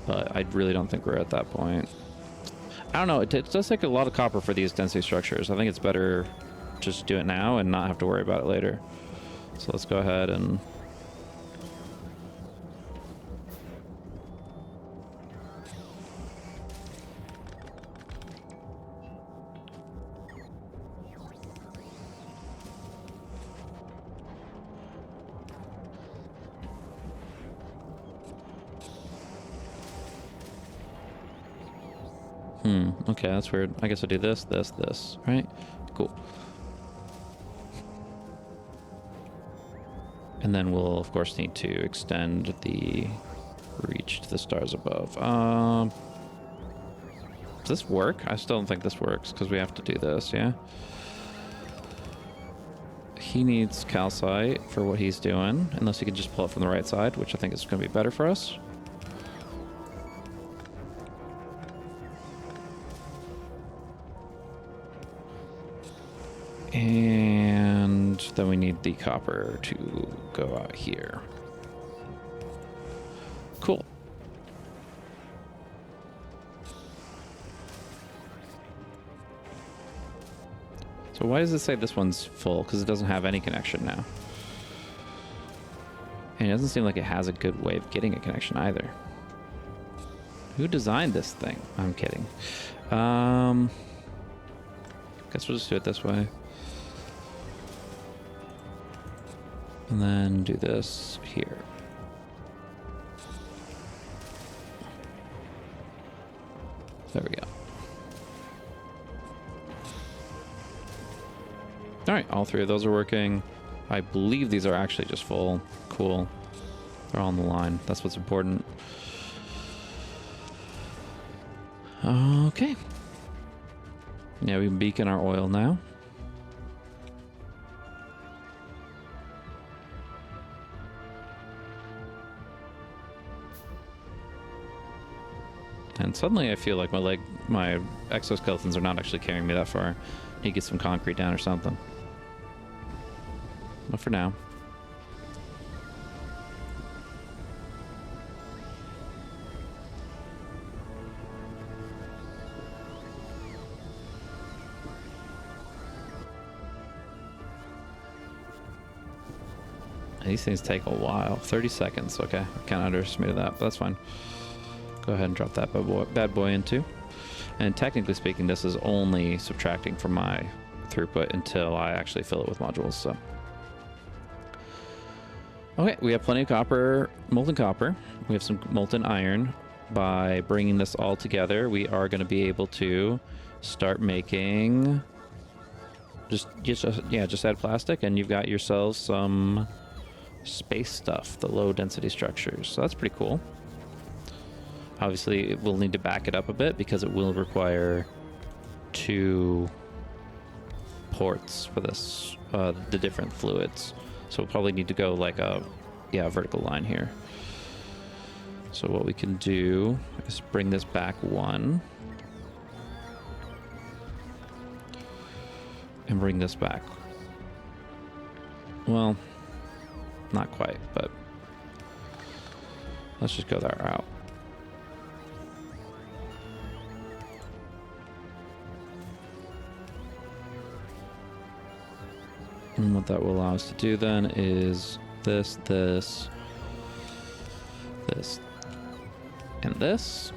But I really don't think we're at that point. I don't know. It does take a lot of copper for these density structures. I think it's better just do it now and not have to worry about it later. So let's go ahead and... Okay, that's weird. I guess I'll do this, this, right? Cool. And then we'll, of course, need to extend the reach to the stars above. Does this work? I still don't think this works, because we have to do this, yeah? He needs calcite for what he's doing, unless he can just pull it from the right side, which I think is going to be better for us. And then we need the copper to go out here. Cool. So why does it say this one's full? Because it doesn't have any connection now. And it doesn't seem like it has a good way of getting a connection either. Who designed this thing? I'm kidding. Guess we'll just do it this way. And then do this here. There we go. All right, all three of those are working. I believe these are actually just full. Cool. They're all on the line. That's what's important. Okay. Yeah, we can beacon our oil now. And suddenly I feel like my exoskeletons are not actually carrying me that far. Need to get some concrete down or something. But for now. These things take a while. 30 seconds. Okay, I kind of underestimated that, but that's fine. Go ahead and drop that bad boy in too. And technically speaking, this is only subtracting from my throughput until I actually fill it with modules. So, okay, we have plenty of copper, molten copper. We have some molten iron. By bringing this all together, we are going to be able to start making just add plastic, and you've got yourselves some space stuff, the low density structures. So that's pretty cool. Obviously, we'll need to back it up a bit because it will require 2 ports for this, the different fluids. So we'll probably need to go like a vertical line here. So what we can do is bring this back 1. And bring this back. Well, not quite, but let's just go that route. And what that will allow us to do then is this, and this.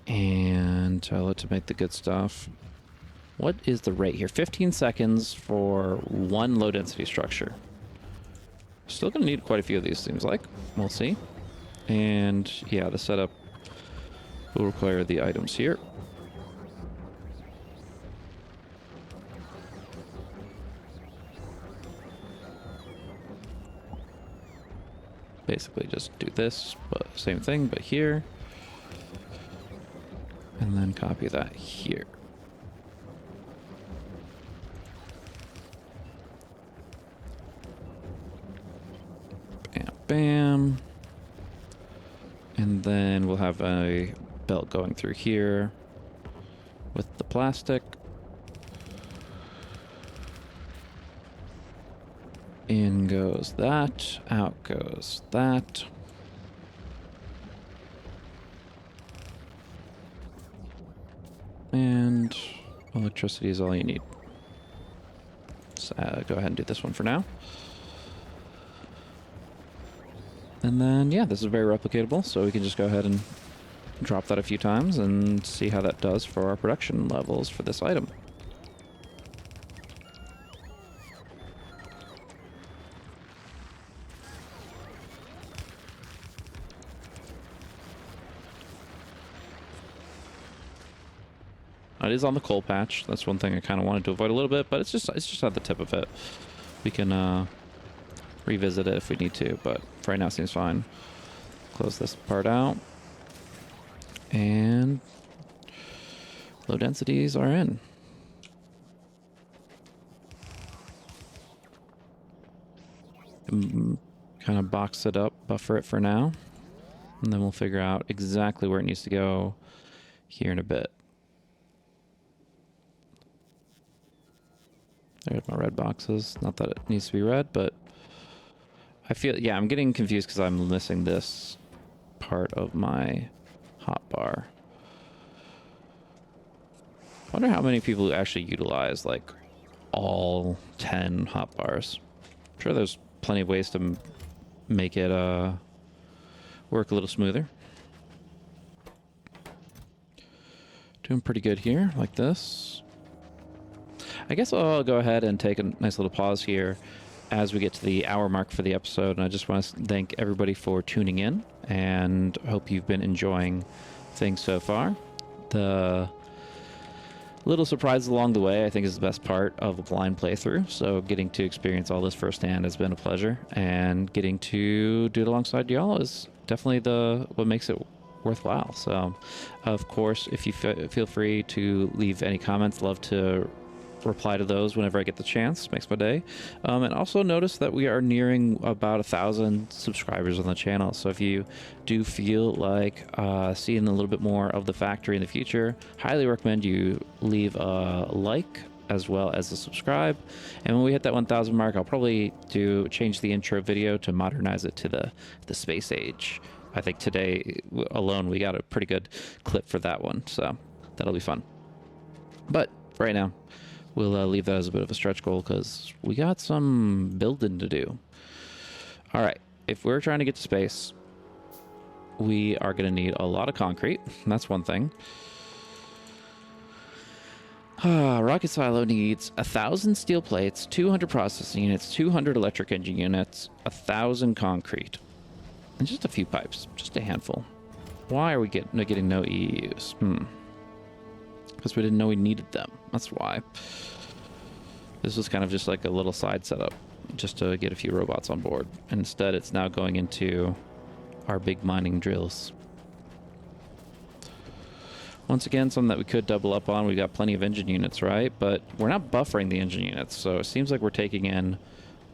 And I'll let to make the good stuff. What is the rate here? 15 seconds for 1 low density structure. Still gonna need quite a few of these, seems like. We'll see. And yeah, the setup will require the items here. Basically just do this, but same thing, but here. And then copy that here. Bam, bam. And then we'll have a belt going through here with the plastic. In goes that, out goes that. And electricity is all you need. So, go ahead and do this one for now. And then, yeah, this is very replicatable, so we can just go ahead and drop that a few times and see how that does for our production levels for this item. It is on the coal patch. That's one thing I kind of wanted to avoid a little bit, but it's just at the tip of it. We can revisit it if we need to, but for right now it seems fine. Close this part out. And low densities are in. Kind of box it up, buffer it for now, and then we'll figure out exactly where it needs to go here in a bit. There's my red boxes. Not that it needs to be red, but I feel, yeah, I'm getting confused because I'm missing this part of my hotbar. I wonder how many people actually utilize like all 10 hotbars. I'm sure there's plenty of ways to make it work a little smoother. Doing pretty good here, like this. I guess I'll go ahead and take a nice little pause here as we get to the hour mark for the episode. And I just want to thank everybody for tuning in, and hope you've been enjoying things so far. The little surprises along the way, I think, is the best part of a blind playthrough. So getting to experience all this firsthand has been a pleasure, and getting to do it alongside y'all is definitely what makes it worthwhile. So, of course, if you feel free to leave any comments, love to reply to those whenever I get the chance. Makes my day. And also notice that we are nearing about 1,000 subscribers on the channel. So if you do feel like seeing a little bit more of the factory in the future, highly recommend you leave a like as well as a subscribe. And when we hit that 1,000 mark, I'll probably change the intro video to modernize it to the space age. I think today alone we got a pretty good clip for that one, so that'll be fun. But for right now, we'll leave that as a bit of a stretch goal because we got some building to do. All right, if we're trying to get to space, we are going to need a lot of concrete. That's one thing. Rocket silo needs 1,000 steel plates, 200 processing units, 200 electric engine units, 1,000 concrete, and just a few pipes, just a handful. Why are we getting no EUs? Because we didn't know we needed them. That's why. This was kind of just like a little side setup, just to get a few robots on board. Instead, it's now going into our big mining drills. Once again, something that we could double up on. We got plenty of engine units, right? But we're not buffering the engine units, so it seems like we're taking in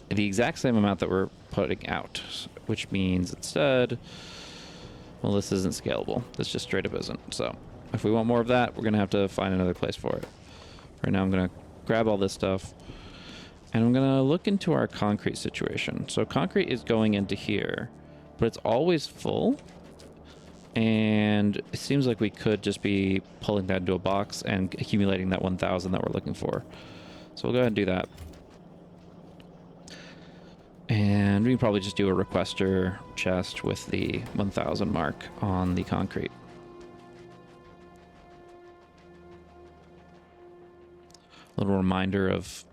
the exact same amount that we're putting out, which means instead, well, this isn't scalable. This just straight up isn't. So if we want more of that, we're going to have to find another place for it. Right now, I'm going to grab all this stuff, and I'm going to look into our concrete situation. So concrete is going into here, but it's always full. And it seems like we could just be pulling that into a box and accumulating that 1,000 that we're looking for. So we'll go ahead and do that. And we can probably just do a requester chest with the 1,000 mark on the concrete. A little reminder of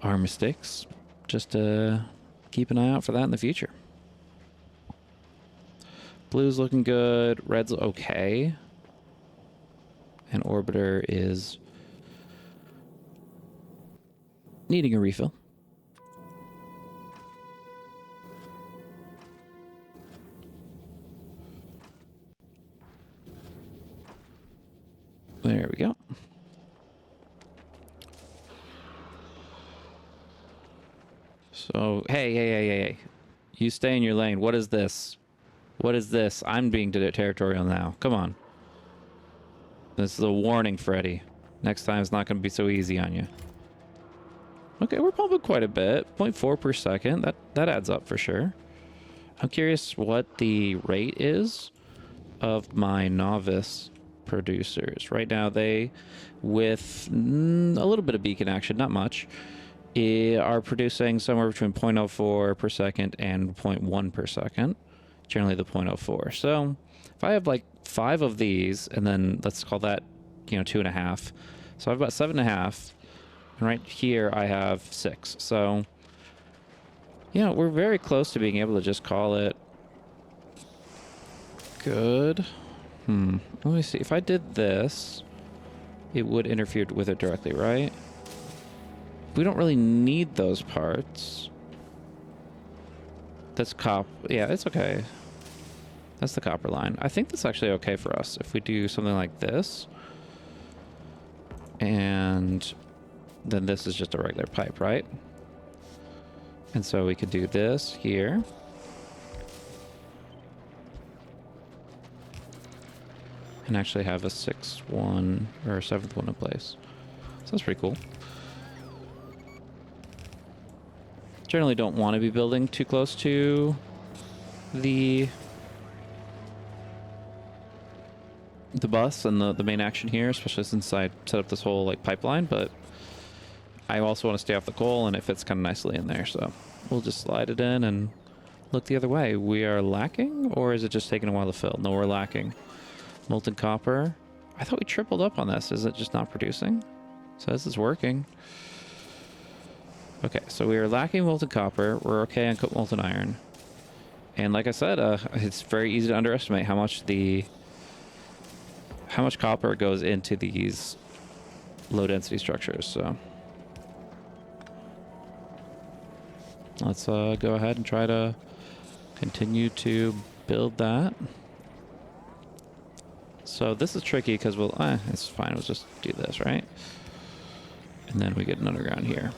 our mistakes. Just to keep an eye out for that in the future. Blue's looking good. Red's okay. And Orbiter is needing a refill. There we go. So, hey. You stay in your lane. What is this? What is this? I'm being territorial now. Come on. This is a warning, Freddy. Next time it's not going to be so easy on you. Okay, we're pumping quite a bit. 0.4 per second. That adds up for sure. I'm curious what the rate is of my novice producers. Right now, they, with a little bit of beacon action, not much, are producing somewhere between 0.04 per second and 0.1 per second. Generally the 0.04. So if I have like 5 of these, and then let's call that, 2.5. So I've got 7.5, and right here I have 6. So, we're very close to being able to just call it good. Let me see. If I did this, it would interfere with it directly, right? We don't really need those parts. That's yeah, it's okay. That's the copper line. I think that's actually okay for us if we do something like this. And then this is just a regular pipe, right? And so we could do this here. And actually have a 6th one or a 7th one in place. So that's pretty cool. Generally don't want to be building too close to the bus and the main action here, especially since I set up this whole pipeline, but I also want to stay off the coal, and it fits kind of nicely in there, so we'll just slide it in and look the other way. We are lacking, or is it just taking a while to fill? No, we're lacking. Molten copper. I thought we tripled up on this. Is it just not producing? Says it's working. Okay, so we are lacking molten copper. We're okay on molten iron. And like I said, it's very easy to underestimate how much copper goes into these low density structures. So let's go ahead and try to continue to build that. So this is tricky because it's fine. We'll just do this, right? And then we get an underground here.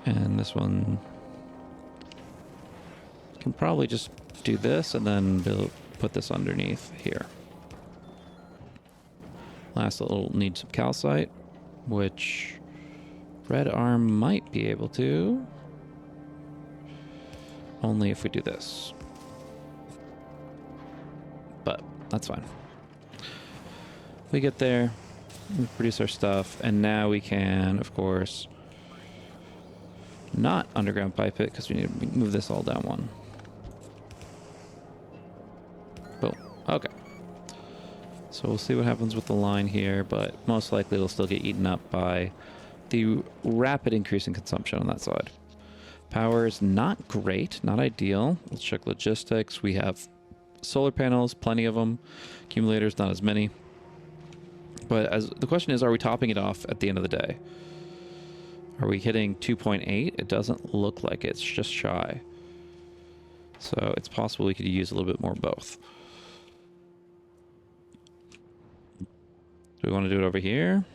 And this one can probably just do this and then put this underneath here. Last little need some calcite, which red arm might be able to. Only if we do this. But that's fine. We get there, we produce our stuff, and now we can, of course, not underground pipe it because we need to move this all down one. Boom. Okay. So we'll see what happens with the line here, but most likely it'll still get eaten up by the rapid increase in consumption on that side. Power is not great, not ideal. Let's check logistics. We have solar panels, plenty of them. Accumulators, not as many. But as the question is, are we topping it off at the end of the day? Are we hitting 2.8? It doesn't look like it. It's just shy. So it's possible we could use a little bit more of both. Do we want to do it over here?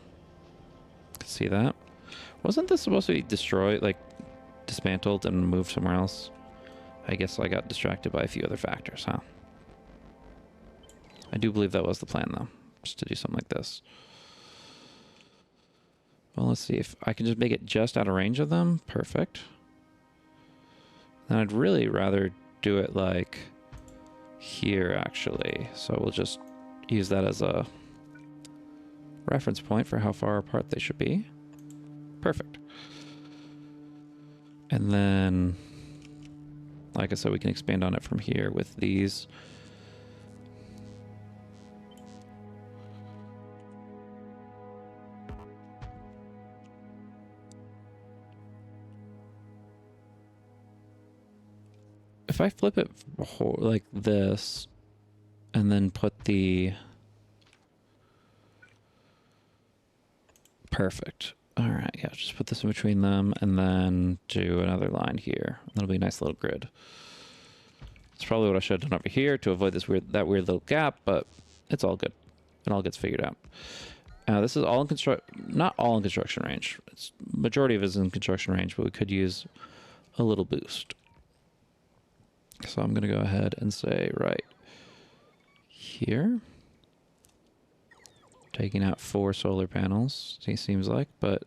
Can see that. Wasn't this supposed to be destroyed, like dismantled and moved somewhere else? I guess I got distracted by a few other factors, huh? I do believe that was the plan, though, just to do something like this. Well, let's see if I can just make it just out of range of them. Perfect. Then I'd really rather do it like here, actually. So we'll just use that as a reference point for how far apart they should be. Perfect. And then, like I said, we can expand on it from here with these. If I flip it like this and then put the... Perfect. All right, yeah, just put this in between them and then do another line here. That'll be a nice little grid. It's probably what I should have done over here to avoid this weird little gap, but it's all good. It all gets figured out. This is all in not all in construction range. It's majority of it is in construction range, but we could use a little boost. So I'm gonna go ahead and say right here. Taking out 4 solar panels, it seems like, but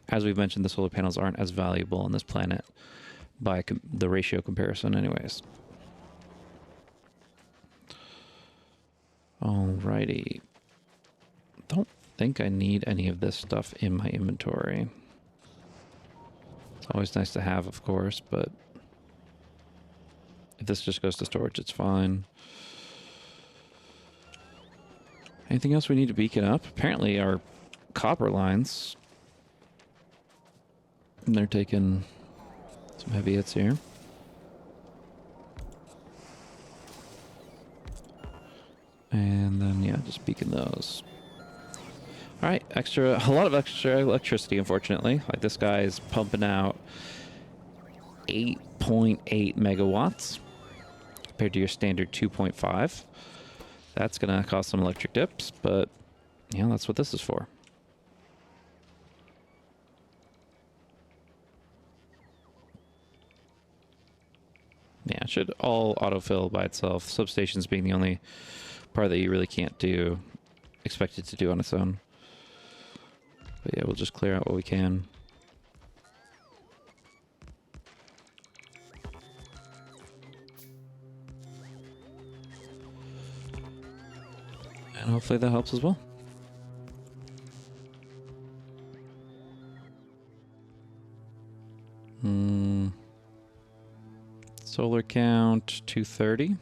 as we've mentioned, the solar panels aren't as valuable on this planet by the ratio comparison anyways. Alrighty. Don't think I need any of this stuff in my inventory. It's always nice to have, of course, but if this just goes to storage, it's fine. Anything else we need to beacon up? Apparently our copper lines. And they're taking some heavy hits here. And then, yeah, just beacon those. All right, a lot of extra electricity, unfortunately. Like this guy is pumping out 8.8 megawatts compared to your standard 2.5. That's going to cause some electric dips, but yeah, that's what this is for. Yeah, it should all autofill by itself. Substations being the only part that you really can't do, expect it to do on its own. But yeah, we'll just clear out what we can. And hopefully that helps as well. Solar count 230.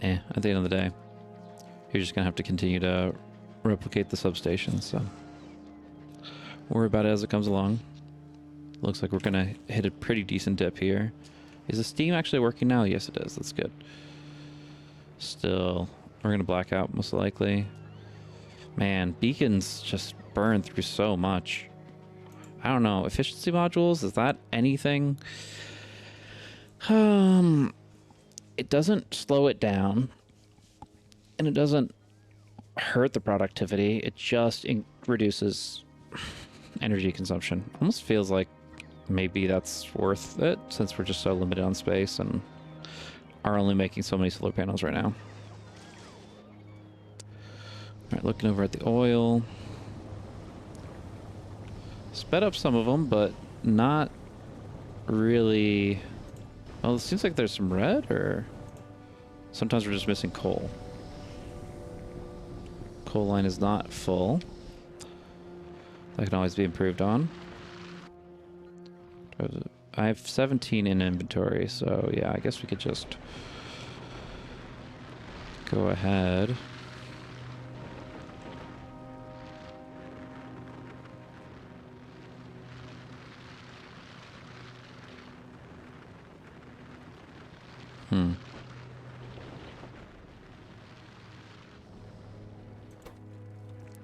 At the end of the day, you're just gonna have to continue to replicate the substation, so worry about it as it comes along. Looks like we're gonna hit a pretty decent dip here. Is the steam actually working now? Yes, it is. That's good. Still, we're gonna black out most likely. Man, beacons just burn through so much. I don't know. Efficiency modules, is that anything? It doesn't slow it down, and it doesn't hurt the productivity. It just reduces energy consumption. Almost feels like maybe that's worth it since we're just so limited on space and are only making so many solar panels right now. All right, looking over at the oil. Sped up some of them, but not really. Well, it seems like there's some red, or sometimes we're just missing coal. Coal line is not full. That can always be improved on. I have 17 in inventory, so yeah, I guess we could just go ahead.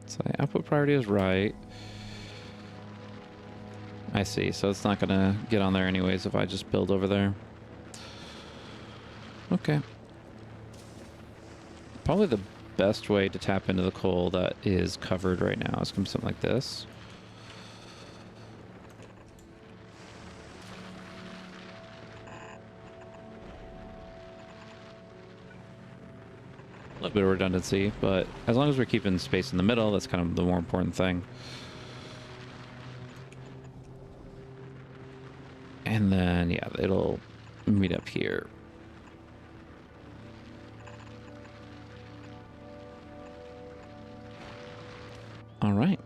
So output priority is right. I see, so it's not gonna get on there anyways if I just build over there. Okay. Probably the best way to tap into the coal that is covered right now is gonna be something like this. A little bit of redundancy, but as long as we're keeping space in the middle, that's kind of the more important thing. And then, yeah, it'll meet up here. All right.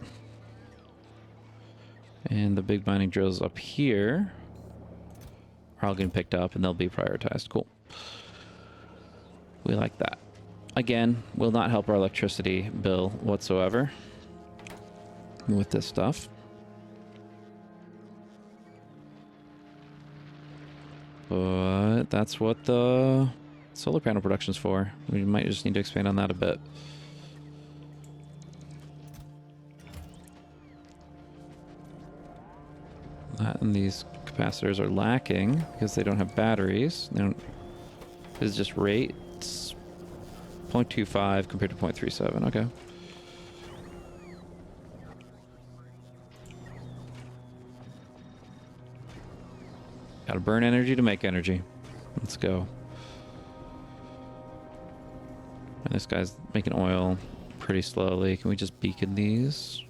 And the big mining drills up here are all getting picked up and they'll be prioritized. Cool. We like that. Again, will not help our electricity bill whatsoever with this stuff. But that's what the solar panel production's for. We might just need to expand on that a bit. That and these capacitors are lacking because they don't have batteries. They don't. This is just rates. 0.25 compared to 0.37. Okay. Gotta burn energy to make energy. Let's go. And this guy's making oil pretty slowly. Can we just beacon these?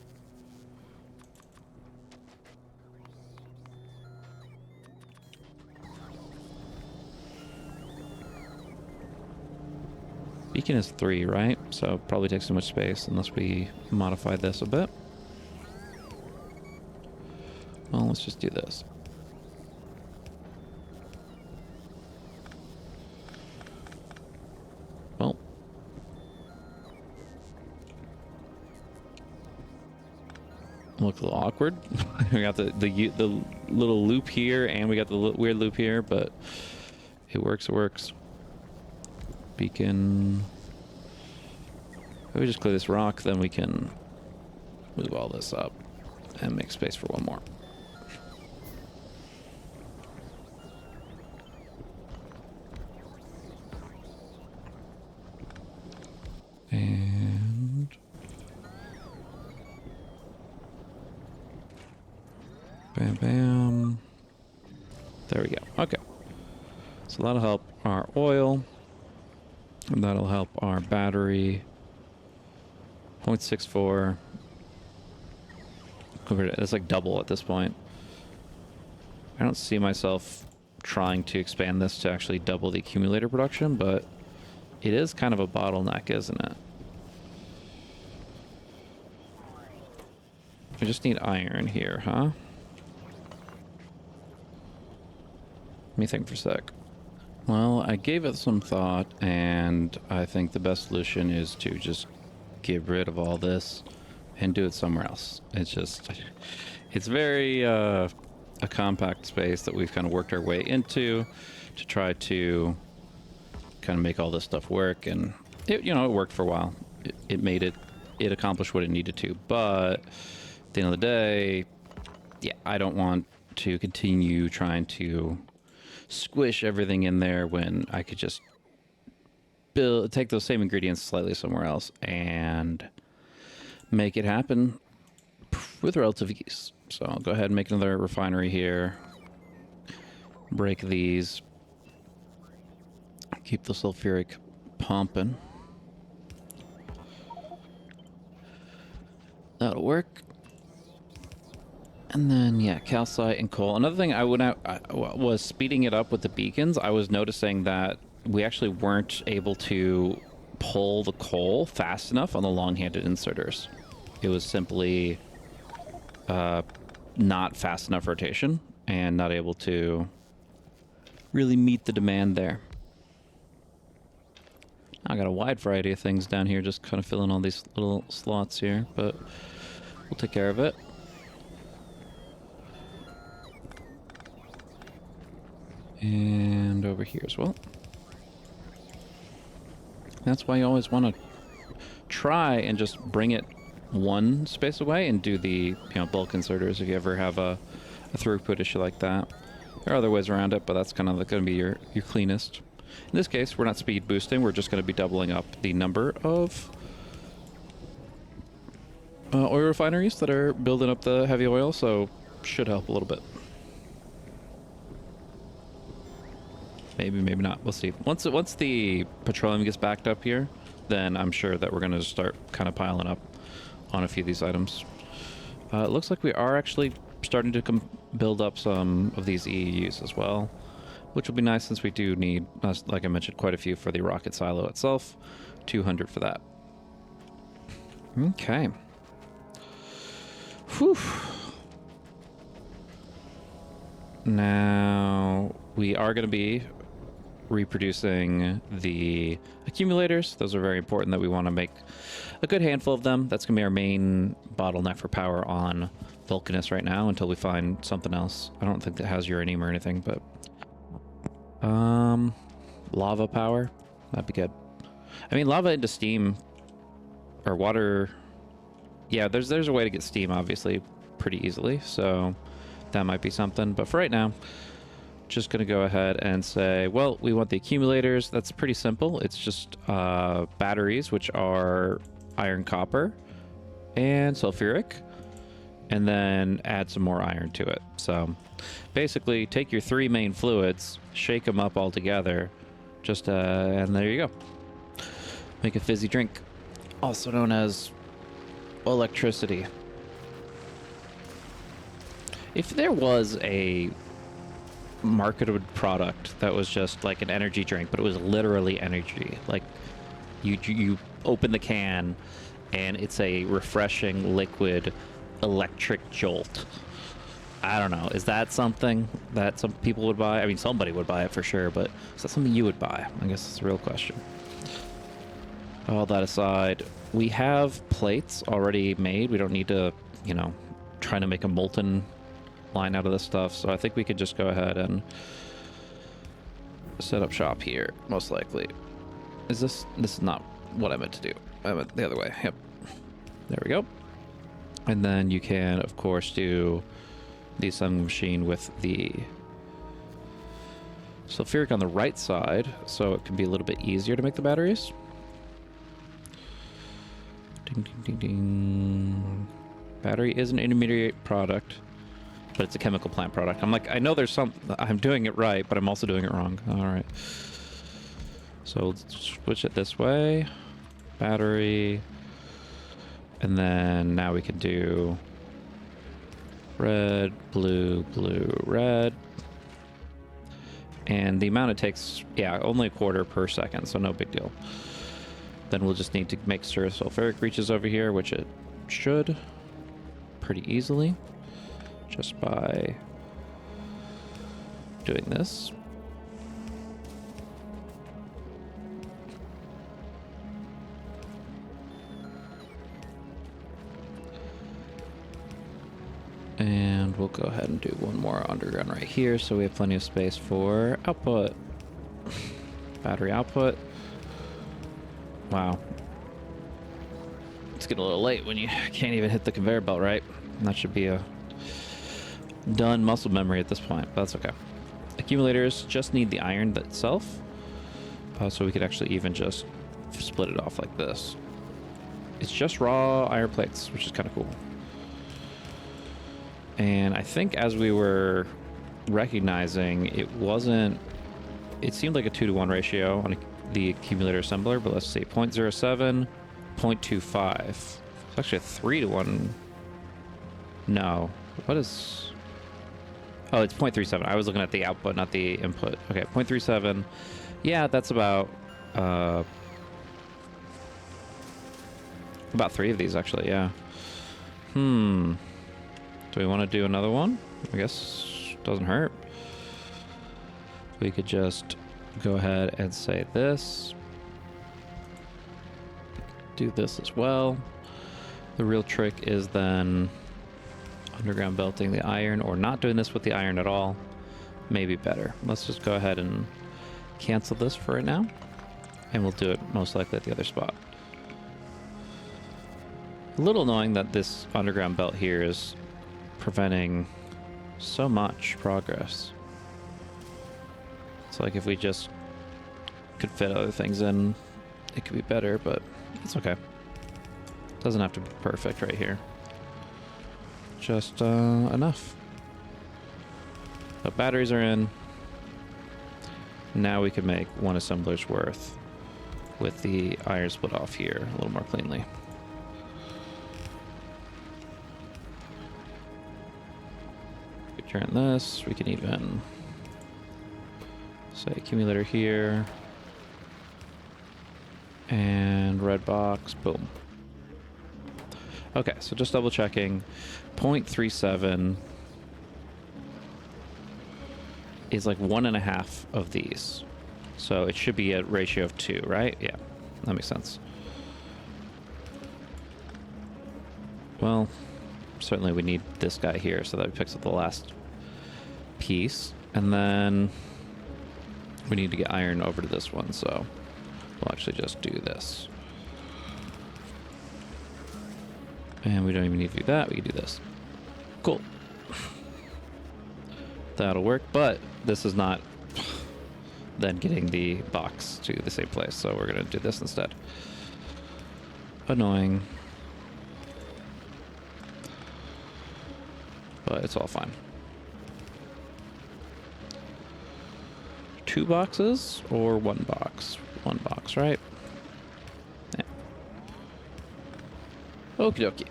Beacon is 3, right? So probably takes too much space unless we modify this a bit. Well, let's just do this. Well. Look a little awkward. We got the little loop here and we got the weird loop here, but it works, it works. Beacon. If we just clear this rock, then we can move all this up and make space for one more. And bam, bam. There we go. Okay. So that'll help our oil. And that'll help our battery. 0.64. It's like double at this point. I don't see myself trying to expand this to actually double the accumulator production, but it is kind of a bottleneck, isn't it? We just need iron here, huh? Let me think for a sec. Well, I gave it some thought, and I think the best solution is to just get rid of all this and do it somewhere else. It's just, it's very a compact space that we've kind of worked our way into to try to kind of make all this stuff work, and it, you know, it worked for a while. It made it, it accomplished what it needed to, but at the end of the day, yeah, I don't want to continue trying to squish everything in there when I could just take those same ingredients slightly somewhere else and make it happen with relative ease. So I'll go ahead and make another refinery here. Break these. Keep the sulfuric pumping. That'll work. And then, yeah, calcite and coal. Another thing I was speeding it up with the beacons. I was noticing that we actually weren't able to pull the coal fast enough on the long-handed inserters. It was simply not fast enough rotation. and not able to really meet the demand there. I got a wide variety of things down here, just kind of filling all these little slots here, but we'll take care of it. And over here as well. That's why you always want to try and just bring it one space away and do the bulk inserters if you ever have a throughput issue like that. There are other ways around it, but that's kind of going to be your cleanest. In this case, we're not speed boosting. We're just going to be doubling up the number of oil refineries that are building up the heavy oil, so should help a little bit. Maybe, maybe not. We'll see. Once the petroleum gets backed up here, then I'm sure that we're going to start kind of piling up on a few of these items. It looks like we are actually starting to build up some of these EUs as well, which will be nice since we do need, like I mentioned, quite a few for the rocket silo itself. 200 for that. Okay. Whew. Now, we are going to be reproducing the accumulators. Those are very important that we want to make a good handful of them. That's going to be our main bottleneck for power on Vulcanus right now until we find something else. I don't think that has uranium or anything, but lava power, that'd be good. I mean, lava into steam or water. Yeah, there's a way to get steam obviously pretty easily, so that might be something. But for right now, just going to go ahead and say, well, we want the accumulators. That's pretty simple. It's just batteries, which are iron, copper, and sulfuric, and then add some more iron to it. So basically take your three main fluids, shake them up all together, and there you go. Make a fizzy drink, also known as electricity. If there was a marketed product that was just like an energy drink, but it was literally energy, like you open the can and it's a refreshing liquid electric jolt. I don't know, is that something that some people would buy? I mean, somebody would buy it for sure, but is that something you would buy? I guess that's a real question. All that aside, we have plates already made. We don't need to, try to make a molten line out of this stuff, so I think we could just go ahead and set up shop here, most likely. This is not what I meant to do. I meant the other way. Yep. There we go. And then you can, of course, do the sewing machine with the sulfuric on the right side, so it can be a little bit easier to make the batteries. Ding, ding, ding, ding. Battery is an intermediate product, but it's a chemical plant product. I'm like, I know I'm doing it right, but I'm also doing it wrong. All right. So let's switch it this way. Battery. And then now we can do red, blue, blue, red. And the amount it takes, only a quarter per second, so no big deal. Then we'll just need to make sure sulfuric reaches over here, which it should pretty easily, just by doing this. And we'll go ahead and do one more underground right here, so we have plenty of space for output. Battery output. Wow. It's getting a little late when you can't even hit the conveyor belt, right? That should be a done muscle memory at this point, but that's okay. Accumulators just need the iron itself, so we could actually even just split it off like this. It's just raw iron plates, which is kind of cool. And I think as we were recognizing, it seemed like a 2-to-1 ratio on the accumulator assembler, but let's see, 0.07, 0.25. It's actually a 3-to-1. No, what is... Oh, it's 0.37. I was looking at the output, not the input. Okay, 0.37. Yeah, that's about 3 of these, actually, yeah. Do we want to do another one? I guess Doesn't hurt. We could just go ahead and say this. Do this as well. The real trick is then underground belting the iron, or not doing this with the iron at all. Maybe better. Let's just go ahead and cancel this for right now, and we'll do it most likely at the other spot. A little annoying that this underground belt here is preventing so much progress. It's like if we just could fit other things in, it could be better, but it's okay. Doesn't have to be perfect right here. Just enough. The batteries are in. Now we can make one assembler's worth with the iron split off here a little more cleanly. We turn this. We can even say accumulator here. And red box. Boom. Okay, so just double checking. 0.37 is like 1.5 of these. So it should be a ratio of 2, right? Yeah, that makes sense. Well, certainly we need this guy here so that he picks up the last piece. And then we need to get iron over to this one, so we'll actually just do this. And we don't even need to do that, we can do this. Cool. That'll work, but this is not then getting the box to the same place, so we're gonna do this instead. Annoying. But it's all fine. 2 boxes or 1 box? 1 box, right? Yeah. Okie dokie.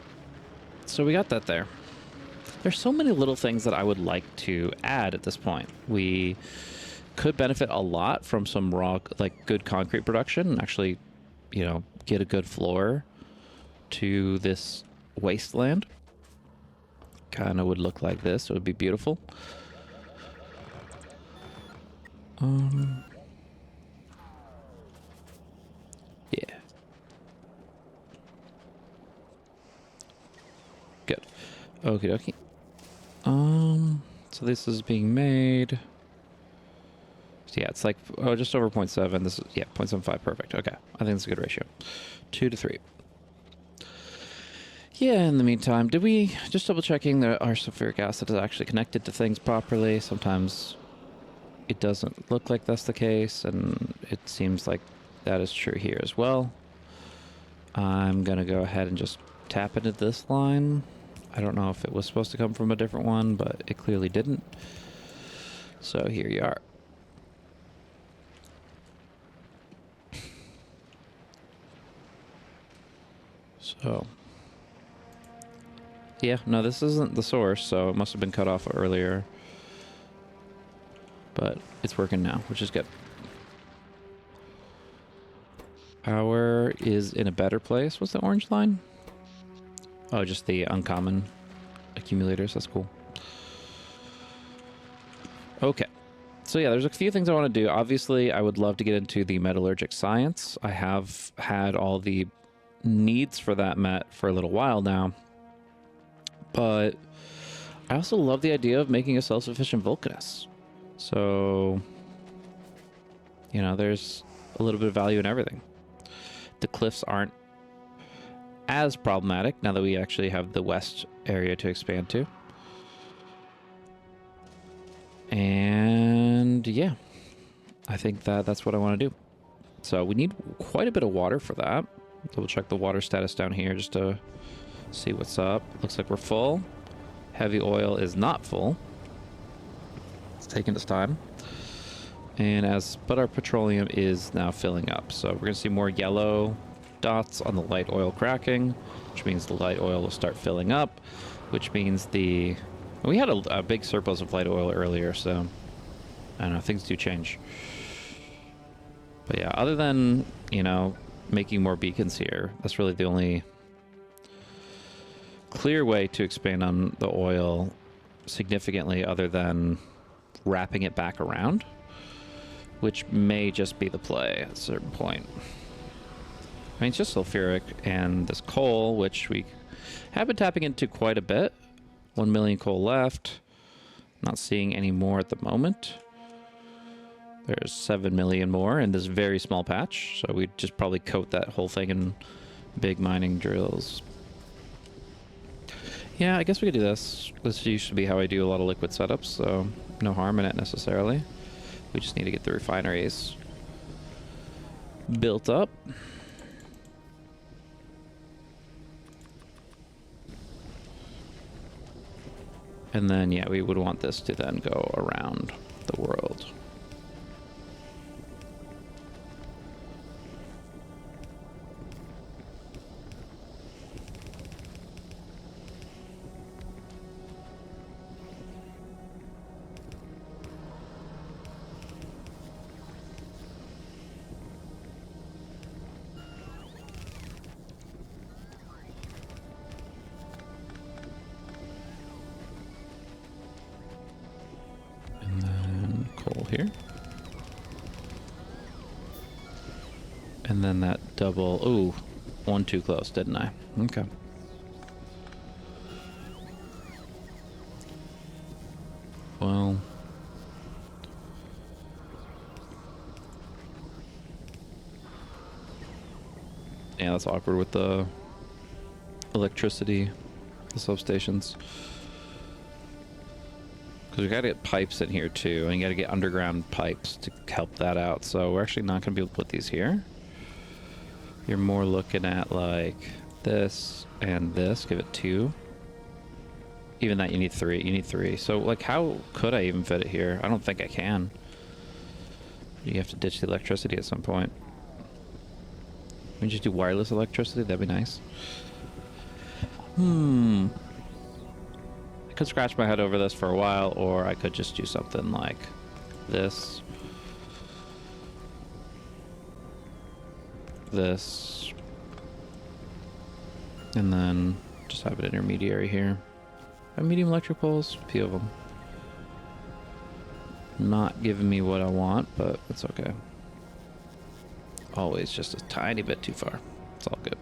So we got that there. There's so many little things that I would like to add at this point. We could benefit a lot from some raw, like good concrete production and actually, you know, get a good floor to this wasteland. Kind of would look like this. It would be beautiful. Yeah. Good. Okie dokie. So this is being made. So yeah, it's like, oh, just over 0.7. This is, yeah, 0.75. Perfect. Okay. I think it's a good ratio. 2 to 3. Yeah, in the meantime, did we just double checking that our sulfuric acid is actually connected to things properly? Sometimes it doesn't look like that's the case, and it seems like that is true here as well. I'm going to go ahead and just tap into this line. I don't know if it was supposed to come from a different one, but it clearly didn't. So here you are. So, yeah, no, this isn't the source, so it must have been cut off earlier. But it's working now, which is good. Power is in a better place. What's the orange line? Oh, just the uncommon accumulators. That's cool. Okay. So yeah, there's a few things I want to do. Obviously, I would love to get into the metallurgic science. I have had all the needs for that met for a little while now. But I also love the idea of making a self-sufficient Vulcanus. So, you know, there's a little bit of value in everything. The cliffs aren't as problematic now that we actually have the west area to expand to. And yeah, I think that's what I want to do. So we need quite a bit of water for that. Double check the water status down here just to see what's up. Looks like we're full. Heavy oil is not full. It's taking its time. But our petroleum is now filling up. So we're going to see more yellow dots on the light oil cracking, which means the light oil will start filling up, which means we had a big surplus of light oil earlier, so I don't know, things do change. But yeah, other than, you know, making more beacons here, that's really the only clear way to expand on the oil significantly other than wrapping it back around, which may just be the play at a certain point. I mean, it's just sulfuric and this coal, which we have been tapping into quite a bit. 1 million coal left. Not seeing any more at the moment. There's 7 million more in this very small patch, so we'd just probably coat that whole thing in big mining drills. Yeah, I guess we could do this. This used to be how I do a lot of liquid setups, so no harm in it necessarily. We just need to get the refineries built up. And then, yeah, we would want this to then go around the world. Here. And then that double... Ooh, one too close, didn't I? Okay. Well... Yeah, that's awkward with the electricity, the substations. Because we gotta get pipes in here too, and you gotta get underground pipes to help that out. So we're actually not gonna be able to put these here. You're more looking at like this and this. Give it 2. Even that you need 3. You need 3. So like, how could I even fit it here? I don't think I can. You have to ditch the electricity at some point. We just do wireless electricity. That'd be nice. I could scratch my head over this for a while, or I could just do something like this. This. And then just have an intermediary here. Have medium electric poles, a few of them. Not giving me what I want, but it's okay. Always just a tiny bit too far. It's all good.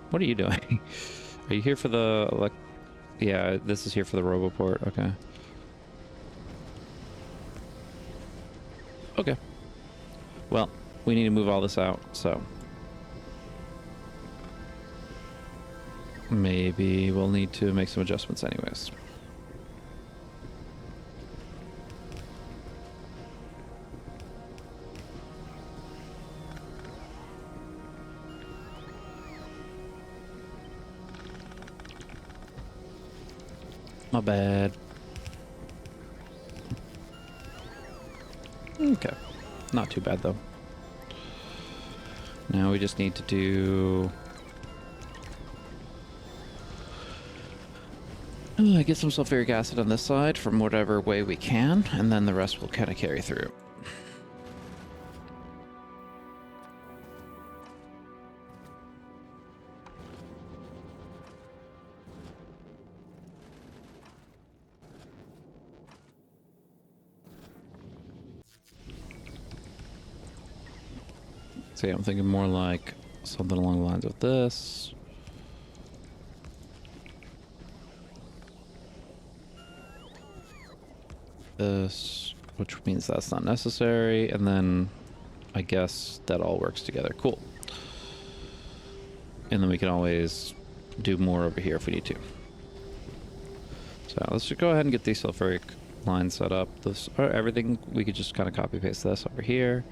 What are you doing? Are you here for the... Yeah, this is here for the Roboport. Okay. Okay. Well, we need to move all this out, so... Maybe we'll need to make some adjustments anyways. My bad. Okay. Not too bad, though. Now we just need to do... get some sulfuric acid on this side from whatever way we can, and then the rest will kind of carry through. So yeah, I'm thinking more like something along the lines of this. This, which means that's not necessary, and then I guess that all works together. Cool. And then we can always do more over here if we need to. So let's just go ahead and get these sulfuric lines set up. This, or everything, we could just kind of copy paste this over here.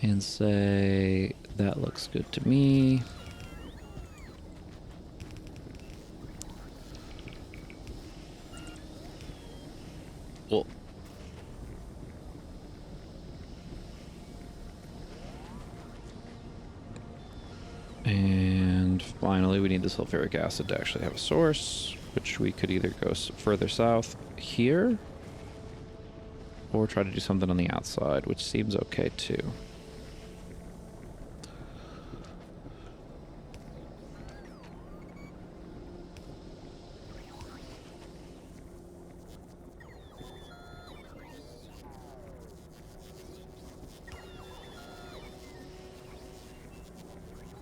And say, that looks good to me. Well. And finally, we need the sulfuric acid to actually have a source, which we could either go further south here, or try to do something on the outside, which seems okay too.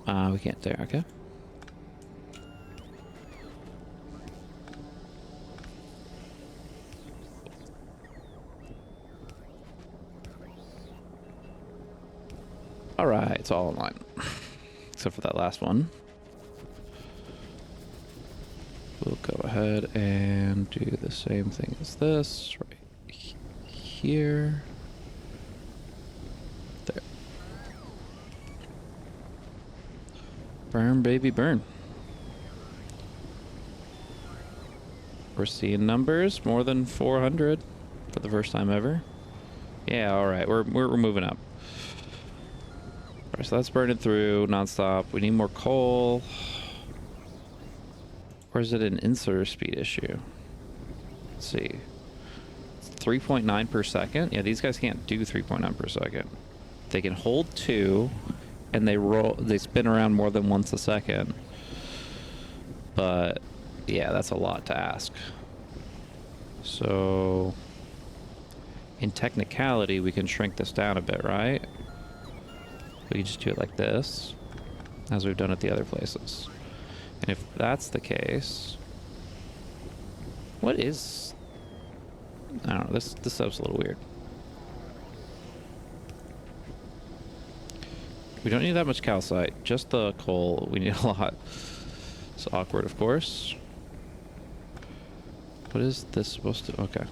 We can't there, okay. Alright, it's all online. Except for that last one. We'll go ahead and do the same thing as this right here. There. Burn, baby, burn. We're seeing numbers more than 400 for the first time ever. Yeah, all right, we're moving up. All right, so that's burning through nonstop. We need more coal. Or is it an insert speed issue? Let's see. 3.9 per second. Yeah, these guys can't do 3.9 per second. They can hold 2, and they spin around more than once a second. But yeah, that's a lot to ask. So in technicality, we can shrink this down a bit, right? We can just do it like this, as we've done at the other places. And if that's the case, what is... I don't know, this stuff's a little weird. We don't need that much calcite, just the coal. We need a lot. It's awkward, of course. What is this supposed to... Okay.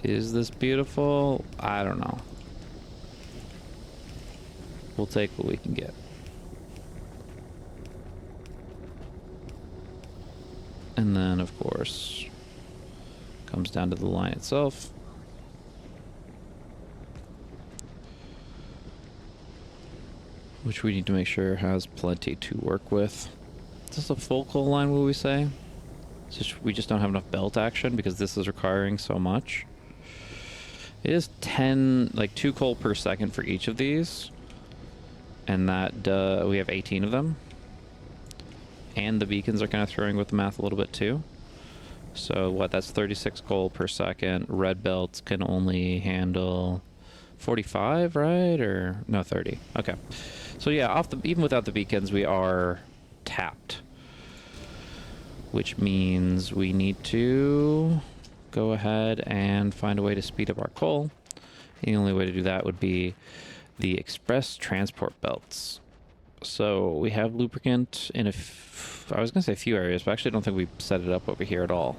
Is this beautiful? I don't know. We'll take what we can get. And then, of course, comes down to the line itself. Which we need to make sure has plenty to work with. Is this a full coal line, will we say? We just don't have enough belt action because this is requiring so much. It is 10, like 2 coal per second for each of these. And that, we have 18 of them. And the beacons are kind of throwing with the math a little bit too. So what, that's 36 coal per second. Red belts can only handle 45, right? Or, no, 30. Okay. So yeah, even without the beacons, we are tapped. Which means we need to go ahead and find a way to speed up our coal. The only way to do that would be the express transport belts. So we have lubricant in I was gonna say a few areas, but I actually don't think we set it up over here at all.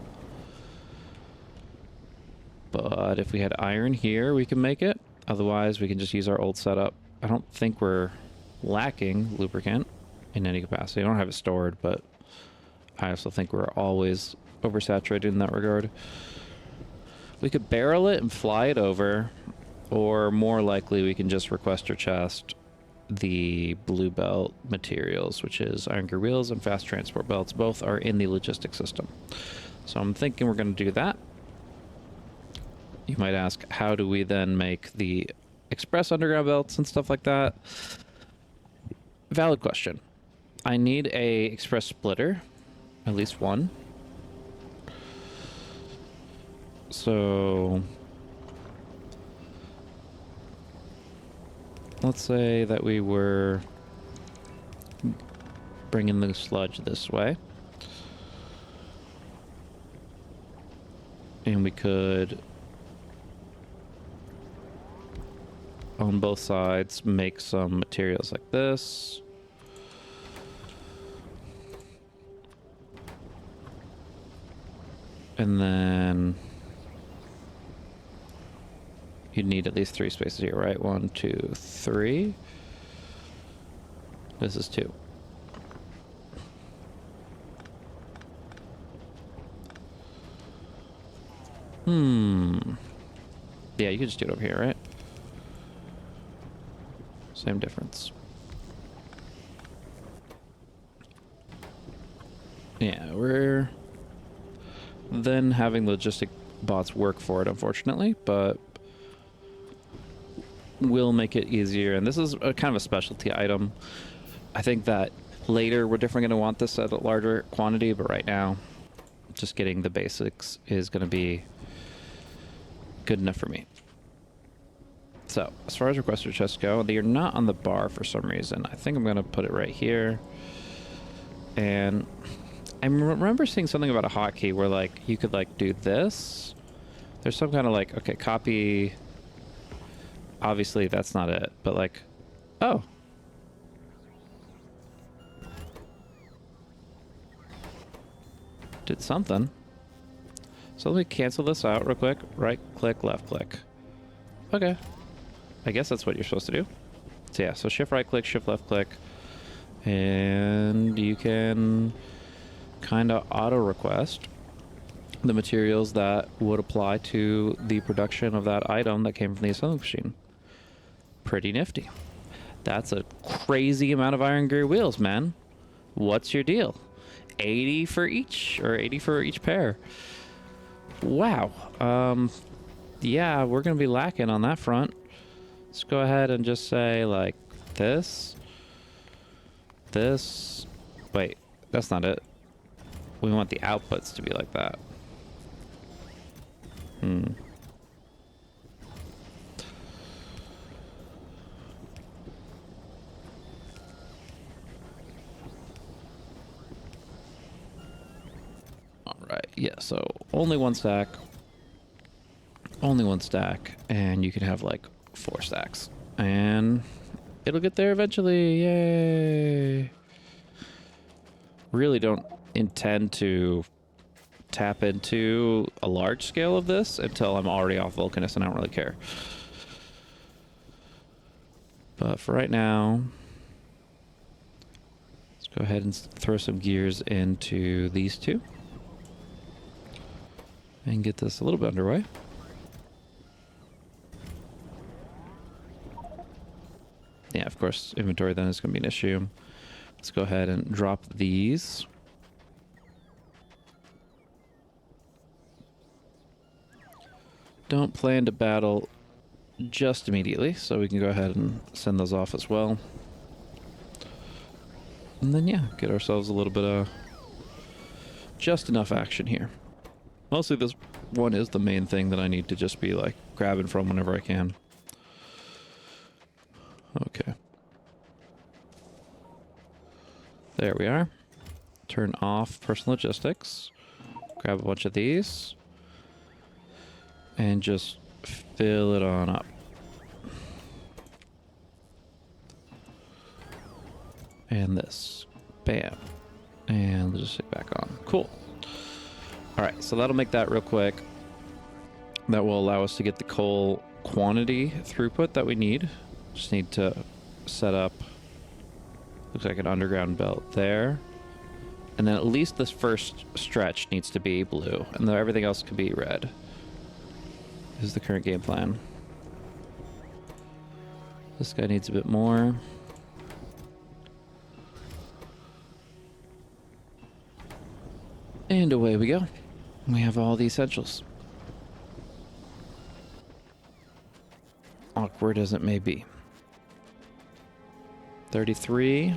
But if we had iron here, we can make it. Otherwise, we can just use our old setup. I don't think we're lacking lubricant in any capacity. I don't have it stored, but I also think we're always oversaturated in that regard. We could barrel it and fly it over, or more likely we can just request or chest the blue belt materials, which is iron gear wheels and fast transport belts. Both are in the logistics system. So I'm thinking we're going to do that. You might ask, how do we then make the express underground belts and stuff like that? Valid question. I need a express splitter, at least one. So let's say that we were bringing the sludge this way. And we could, on both sides, make some materials like this. And then you'd need at least 3 spaces here, right? 1, 2, 3. This is 2. Yeah, you can just do it over here, right? Same difference. Yeah, we're then having logistic bots work for it, unfortunately, but will make it easier. And this is a kind of a specialty item. I think that later we're definitely going to want this at a larger quantity, but right now just getting the basics is going to be good enough for me. So, as far as requested chests go, they are not on the bar for some reason. I think I'm going to put it right here. And I remember seeing something about a hotkey where, like, you could, like, do this. There's some kind of, like, okay, copy. Obviously, that's not it. But, like, oh. Did something. So let me cancel this out real quick. Right click, left click. Okay. I guess that's what you're supposed to do. So yeah, so shift right click, shift left click. And you can kind of auto request the materials that would apply to the production of that item that came from the assembly machine. Pretty nifty. That's a crazy amount of iron gear wheels, man. What's your deal? 80 for each, or 80 for each pair. Wow. Yeah, we're gonna be lacking on that front. Let's go ahead and just say like this. Wait, that's not it. We want the outputs to be like that. Alright, yeah, so only one stack. Only one stack, and you can have like 4 stacks. And it'll get there eventually, yay! Really don't intend to tap into a large scale of this until I'm already off Vulcanus, and I don't really care. But for right now, let's go ahead and throw some gears into these two and get this a little bit underway. Yeah, of course, inventory then is going to be an issue. Let's go ahead and drop these. Don't plan to battle just immediately, so we can go ahead and send those off as well. And then, yeah, get ourselves a little bit of just enough action here. Mostly this one is the main thing that I need to just be, like, grabbing from whenever I can. Okay. There we are. Turn off personal logistics. Grab a bunch of these. And just fill it on up. And this. Bam. And let's just sit back on. Cool. Alright, so that'll make that real quick. That will allow us to get the coal quantity throughput that we need. Just need to set up, looks like an underground belt there. And then at least this first stretch needs to be blue, and then everything else can be red. This is the current game plan. This guy needs a bit more. And away we go. We have all the essentials. Awkward as it may be. 33.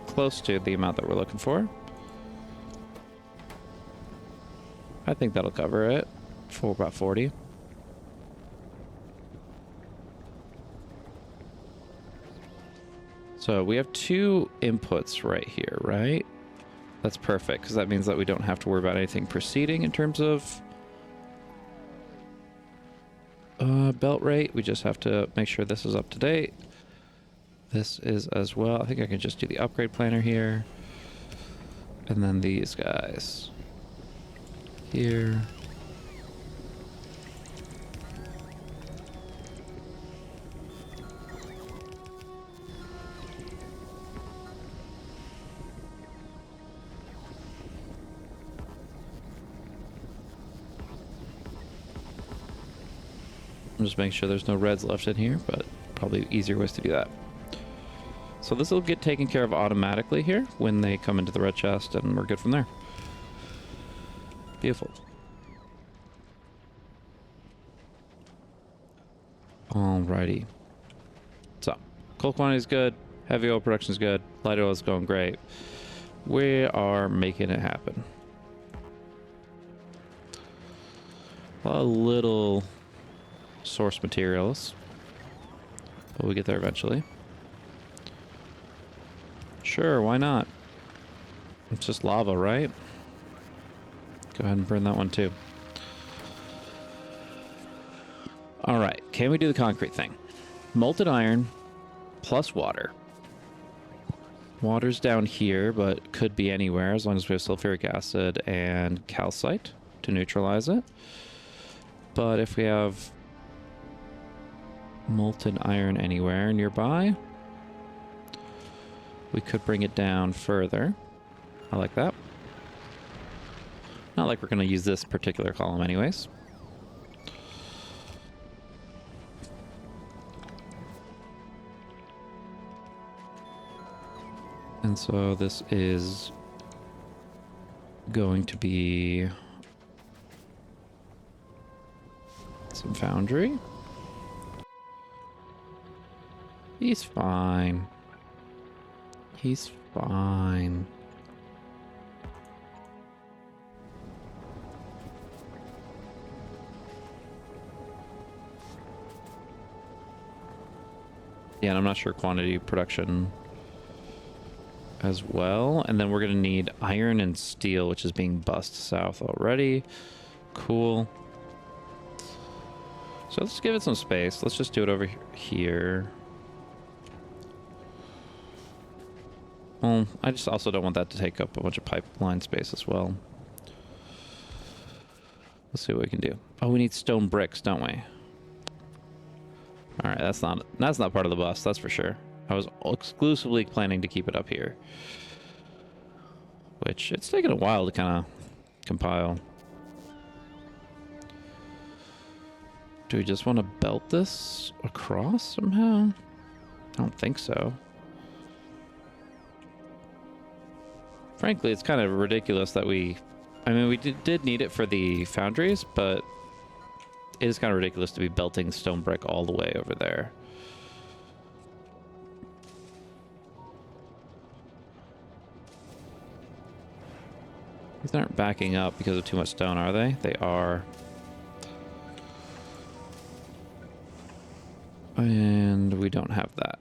Close to the amount that we're looking for. I think that'll cover it for about 40. So we have 2 inputs right here, right? That's perfect, because that means that we don't have to worry about anything proceeding in terms of belt rate. We just have to make sure this is up to date. This is as well. I think I can just do the upgrade planner here. And then these guys here. I'm just making sure there's no reds left in here, but probably easier ways to do that. So this will get taken care of automatically here when they come into the red chest, and we're good from there. Beautiful. Alrighty. So, coal quantity is good. Heavy oil production is good. Light oil is going great. We are making it happen. A little source materials. But we get there eventually. Sure, why not? It's just lava, right? Go ahead and burn that one too. Alright, can we do the concrete thing? Molten iron plus water. Water's down here, but could be anywhere as long as we have sulfuric acid and calcite to neutralize it. But if we have molten iron anywhere nearby, we could bring it down further. I like that. Not like we're going to use this particular column anyways. And so this is going to be some foundry. He's fine. He's fine. Yeah, and I'm not sure quantity production as well. And then we're going to need iron and steel, which is being bussed south already. Cool. So let's give it some space. Let's just do it over here. Well, I just also don't want that to take up a bunch of pipeline space as well. Let's see what we can do. Oh, we need stone bricks, don't we? All right, that's not part of the bus, that's for sure. I was exclusively planning to keep it up here, which it's taken a while to kind of compile. Do we just want to belt this across somehow? I don't think so. Frankly, it's kind of ridiculous that we did need it for the foundries, but it is kind of ridiculous to be belting stone brick all the way over there. These aren't backing up because of too much stone, are they? They are. And we don't have that.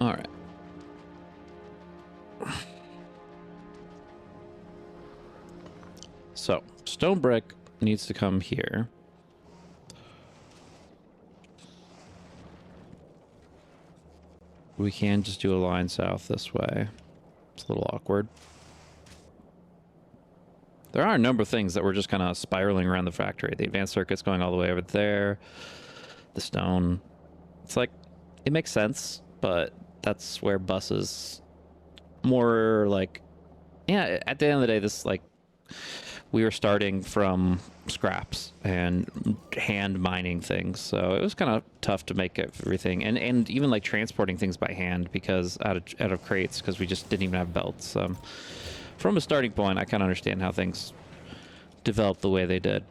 All right. So, stone brick needs to come here. We can just do a line south this way. It's a little awkward. There are a number of things that were just kind of spiraling around the factory. The advanced circuits going all the way over there. The stone. It's like, it makes sense, but that's where buses more like, yeah, at the end of the day, this like, we were starting from scraps and hand mining things, so it was kind of tough to make everything, and even like transporting things by hand because out of crates, because we just didn't even have belts. From a starting point, I kind of understand how things developed the way they did.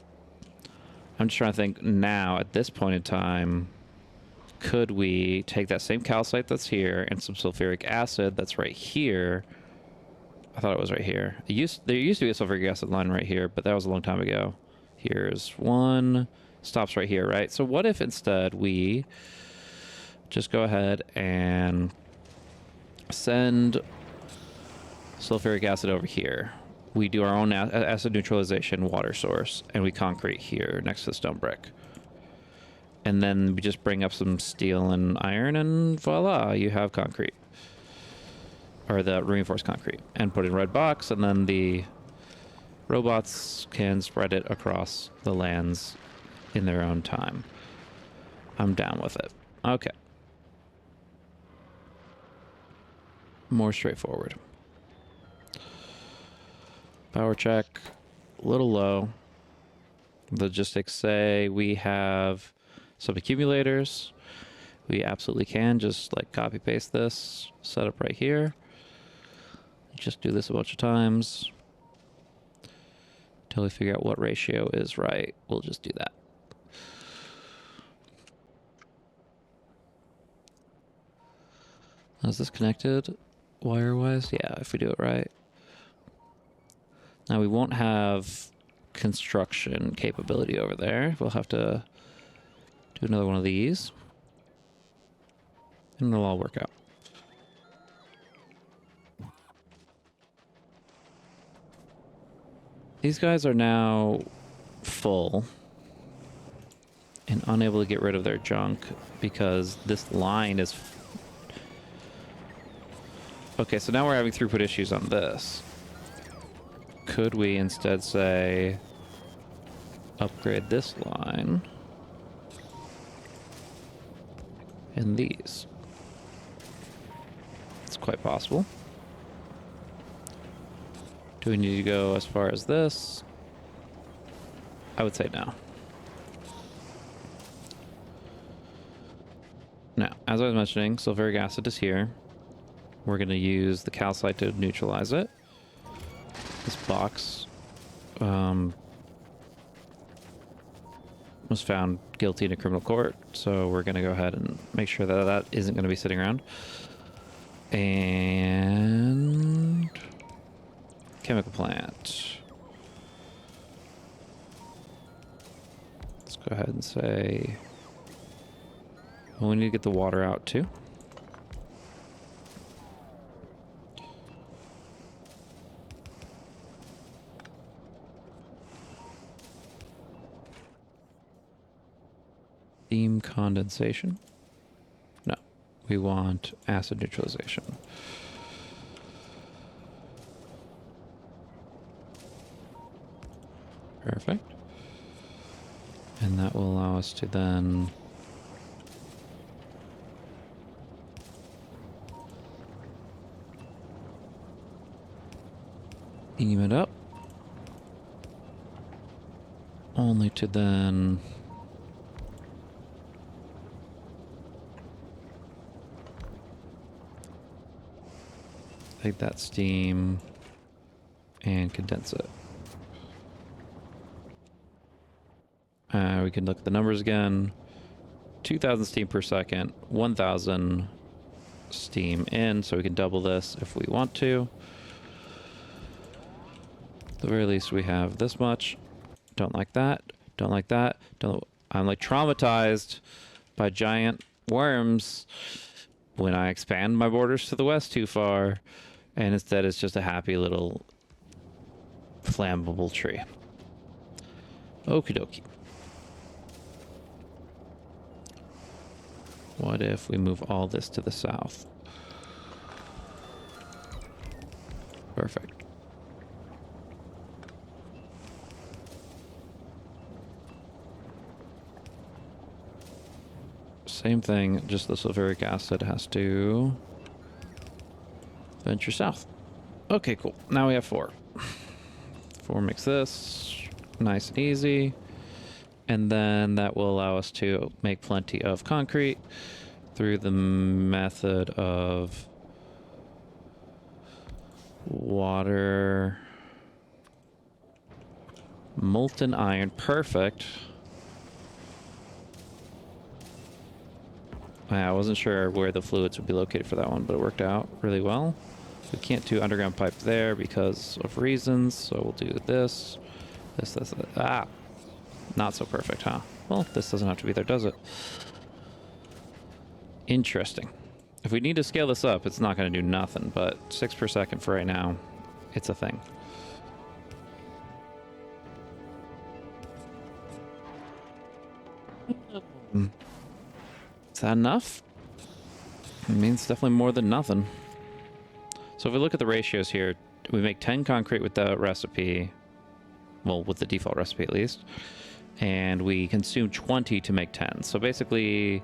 I'm just trying to think now at this point in time, could we take that same calcite that's here and some sulfuric acid that's right here? I thought it was right here. There used to be a sulfuric acid line right here, but that was a long time ago. Here's one. Stops right here, right? So what if instead we just go ahead and send sulfuric acid over here. We do our own acid neutralization water source, and we concrete here next to the stone brick. And then we just bring up some steel and iron, and voila, you have concrete. Or the reinforced concrete, and put in red box, and then the robots can spread it across the lands in their own time. I'm down with it. Okay. More straightforward. Power check, a little low. Logistics say we have some accumulators. We absolutely can just like copy paste this, set up right here. Just do this a bunch of times until we figure out what ratio is right. We'll just do that. Is this connected wire-wise? Yeah, if we do it right. Now we won't have construction capability over there. We'll have to do another one of these. And it'll all work out. These guys are now full and unable to get rid of their junk because this line is... Okay, so now we're having throughput issues on this. Could we instead say upgrade this line and these? It's quite possible. Do we need to go as far as this? I would say no. Now, as I was mentioning, sulfuric acid is here. We're going to use the calcite to neutralize it. This box was found guilty in a criminal court, so we're going to go ahead and make sure that that isn't going to be sitting around. And... chemical plant. Let's go ahead and say... well, we need to get the water out too. Steam condensation. No, we want acid neutralization. Perfect. And that will allow us to then steam it up. Only to then take that steam and condense it. We can look at the numbers again. 2,000 steam per second, 1,000 steam in, so we can double this if we want to. At the very least, we have this much. Don't like that. Don't like that. I'm like traumatized by giant worms when I expand my borders to the west too far, and instead it's just a happy little flammable tree. Okie dokie. What if we move all this to the south? Perfect. Same thing, just the sulfuric acid has to venture south. Okay, cool. Now we have 4. 4 makes this nice and easy. And then that will allow us to make plenty of concrete through the method of water, molten iron. Perfect. I wasn't sure where the fluids would be located for that one, but it worked out really well. We can't do underground pipe there because of reasons, so we'll do this. This. Ah! Not so perfect, huh? Well, this doesn't have to be there, does it? Interesting. If we need to scale this up, it's not going to do nothing, but 6 per second for right now, it's a thing. Is that enough? I mean, it's definitely more than nothing. So if we look at the ratios here, we make 10 concrete with the recipe, well, with the default recipe at least, and we consume 20 to make 10. So basically,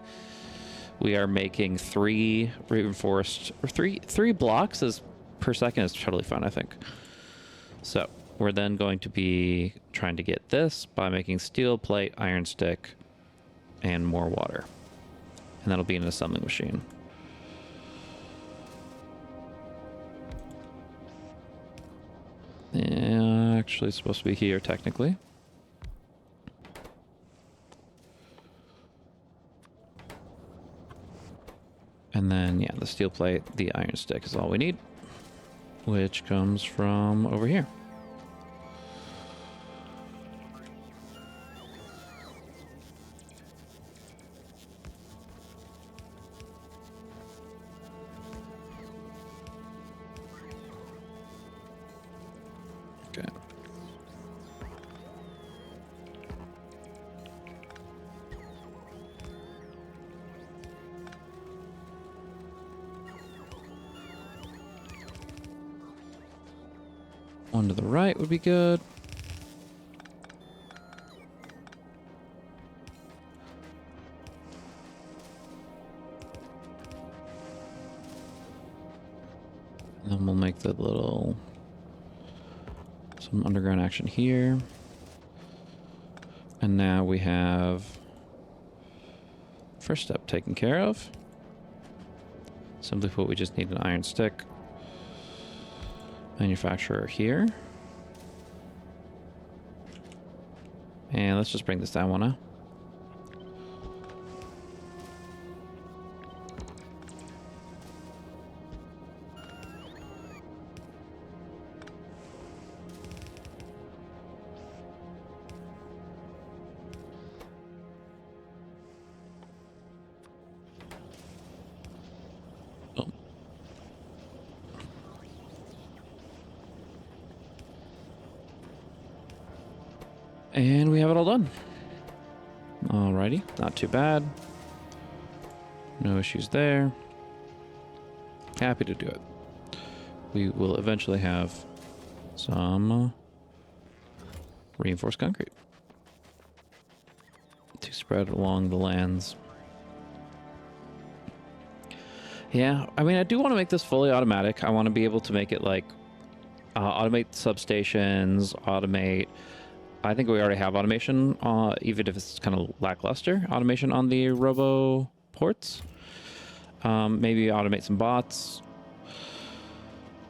we are making 3 reinforced, or three blocks per second is totally fine, I think. So we're then going to be trying to get this by making steel plate, iron stick, and more water. And that'll be an assembling machine. Yeah, actually it's supposed to be here technically. And then, yeah, the steel plate, the iron stick is all we need, which comes from over here. Okay. One to the right would be good. And then we'll make the little... some underground action here. And now we have... first step taken care of. Simply put, we just need an iron stick. Manufacturer here. And let's just bring this down one now. And we have it all done. Alrighty, not too bad. No issues there. Happy to do it. We will eventually have some reinforced concrete to spread along the lands. Yeah, I mean, I do want to make this fully automatic. I want to be able to make it like automate substations, automate... I think we already have automation, even if it's kind of lackluster, automation on the robo ports. Maybe automate some bots.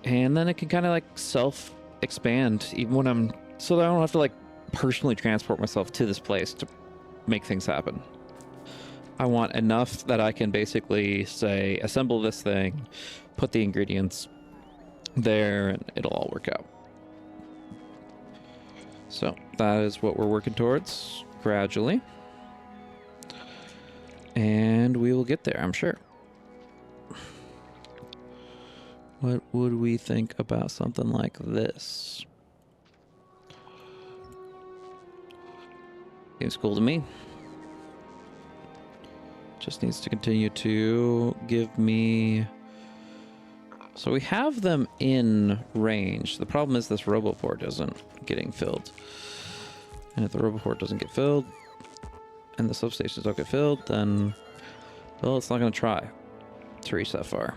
And then it can kind of like self-expand, even when I'm... so that I don't have to like personally transport myself to this place to make things happen. I want enough that I can basically say, assemble this thing, put the ingredients there, and it'll all work out. So that is what we're working towards gradually. And we will get there, I'm sure. What would we think about something like this? Seems cool to me. Just needs to continue to give me... so we have them in range. The problem is this roboport isn't getting filled. And if the roboport doesn't get filled, and the substations don't get filled, then, well, it's not going to try to reach that far.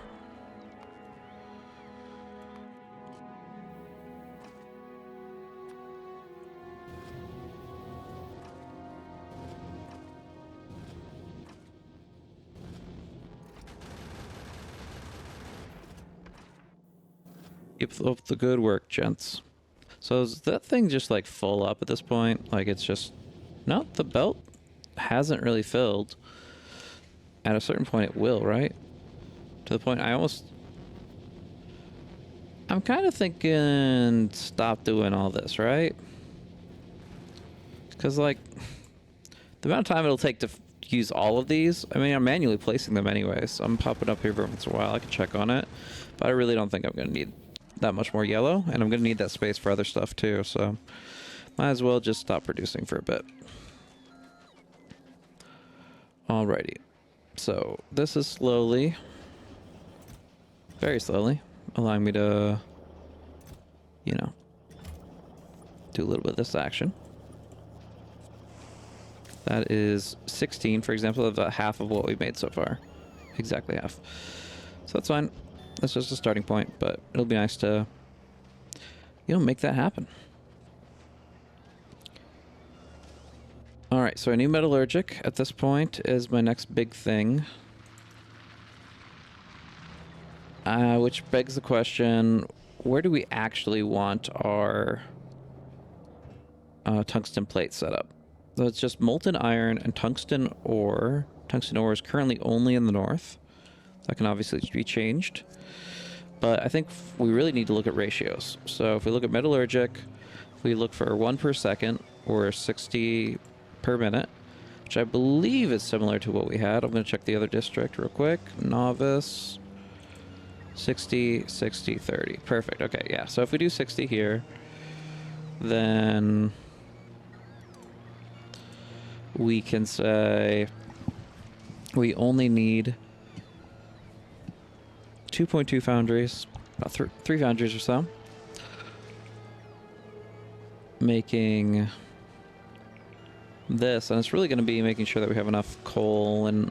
Keep up the good work, gents. So is that thing just like full up at this point? Like it's just... no, the belt hasn't really filled. At a certain point it will, right? To the point I'm kind of thinking stop doing all this, right? Because like the amount of time it'll take to use all of these, I mean, I'm manually placing them anyways. I'm popping up here every once in a while. I can check on it, but I really don't think I'm going to need that much more yellow, and I'm going to need that space for other stuff too, so might as well just stop producing for a bit. Alrighty, so this is slowly, very slowly, allowing me to, you know, do a little bit of this action. That is 16, for example, of half of what we've made so far. Exactly half. So that's fine. That's just a starting point, but it'll be nice to, you know, make that happen. Alright, so I need metallurgic at this point is my next big thing. Which begs the question, where do we actually want our tungsten plate set up? So it's just molten iron and tungsten ore. Tungsten ore is currently only in the north. That can obviously be changed. But I think we really need to look at ratios. So if we look at metallurgic, if we look for 1 per second or 60 per minute, which I believe is similar to what we had. I'm going to check the other district real quick. Novice, 60, 60, 30. Perfect. Okay, yeah. So if we do 60 here, then we can say we only need 2.2 foundries, about 3 foundries or so, making this, and it's really going to be making sure that we have enough coal and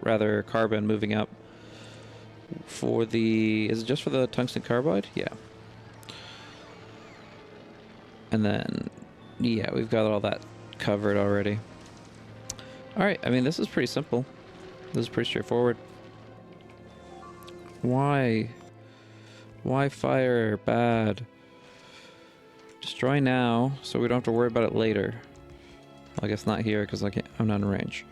rather carbon moving up for the, is it just for the tungsten carbide? Yeah. And then, yeah, we've got all that covered already. All right, I mean, this is pretty simple. This is pretty straightforward. Why? Why fire? Bad. Destroy now, so we don't have to worry about it later. Well, I guess not here, because I'm not in range.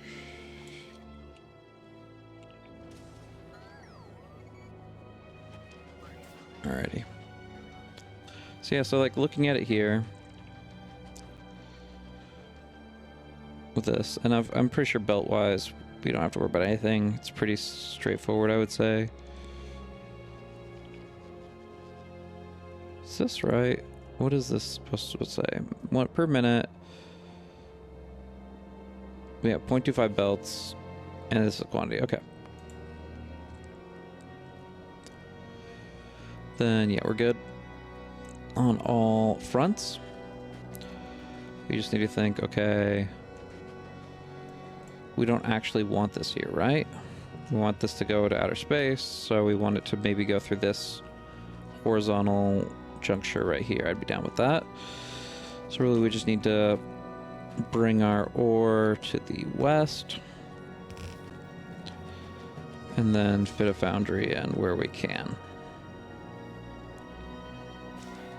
Alrighty. So yeah, so like looking at it here with this, and I'm pretty sure belt-wise we don't have to worry about anything. It's pretty straightforward, I would say. Is this right? What is this supposed to say? 1 per minute. We have 0.25 belts, and this is quantity. Okay. Then, yeah, we're good on all fronts. We just need to think, okay, we don't actually want this here, right? We want this to go to outer space, so we want it to maybe go through this horizontal juncture right here. I'd be down with that. So really we just need to bring our ore to the west and then fit a foundry in where we can.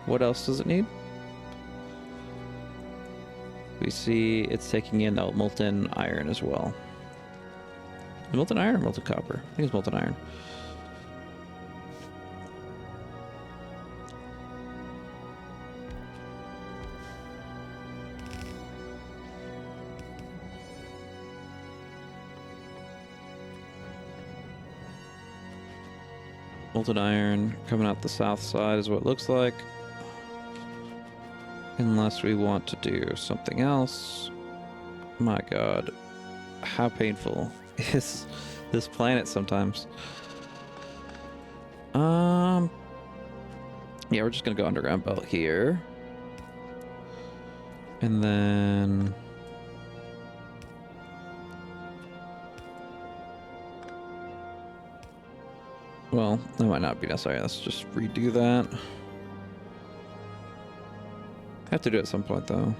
What else does it need? We see it's taking in the molten iron as well. Molten iron or molten copper? I think it's molten iron. Molten iron coming out the south side is what it looks like. Unless we want to do something else. My god. How painful is this planet sometimes? Yeah, we're just gonna go underground belt here. And then well, that might not be necessary. Let's just redo that. Have to do it at some point, though.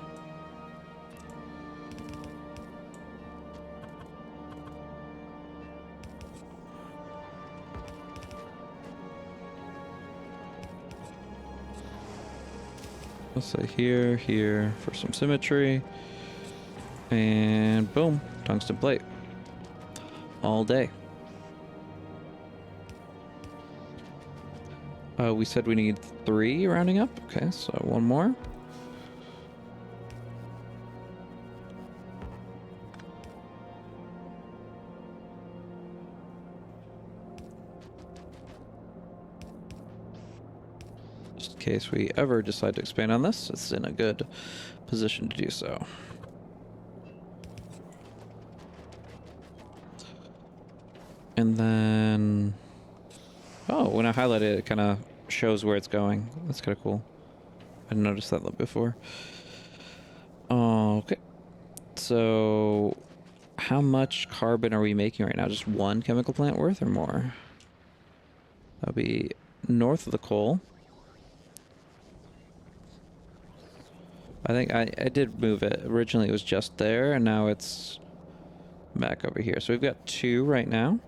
Let's say here, here for some symmetry. And boom, tungsten plate. All day. We said we need 3 rounding up. Okay, so 1 more. Just in case we ever decide to expand on this, it's in a good position to do so. And then, oh, when I highlight it, it kind of shows where it's going. That's kind of cool. I didn't notice that before. Okay. So, how much carbon are we making right now? Just 1 chemical plant worth or more? That'll be north of the coal. I think I did move it. Originally it was just there, and now it's back over here. So we've got 2 right now.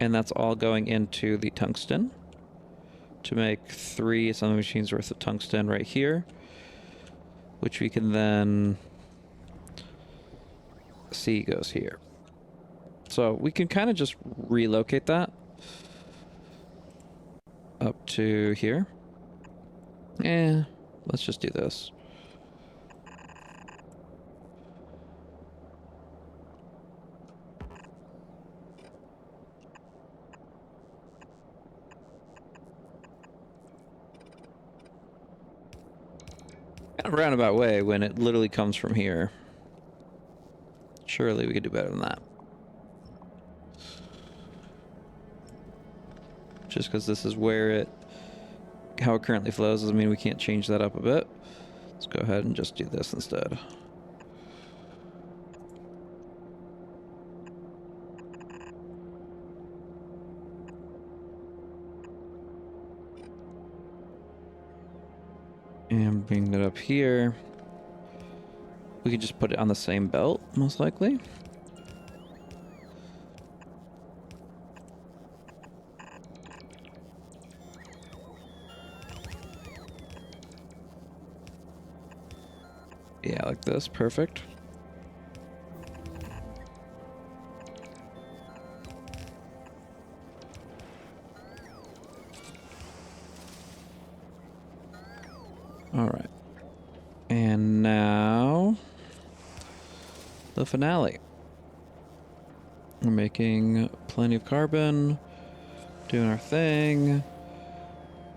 And that's all going into the tungsten to make 3 assembly machines worth of tungsten right here, which we can then see goes here. So we can kind of just relocate that up to here. Let's just do this. Kind of roundabout way when it literally comes from here. Surely we could do better than that. Just because this is where it, how it currently flows doesn't mean we can't change that up a bit. Let's go ahead and just do this instead. And bring that up here. We could just put it on the same belt, most likely. Yeah, like this. Perfect. All right. And now the finale. We're making plenty of carbon, doing our thing.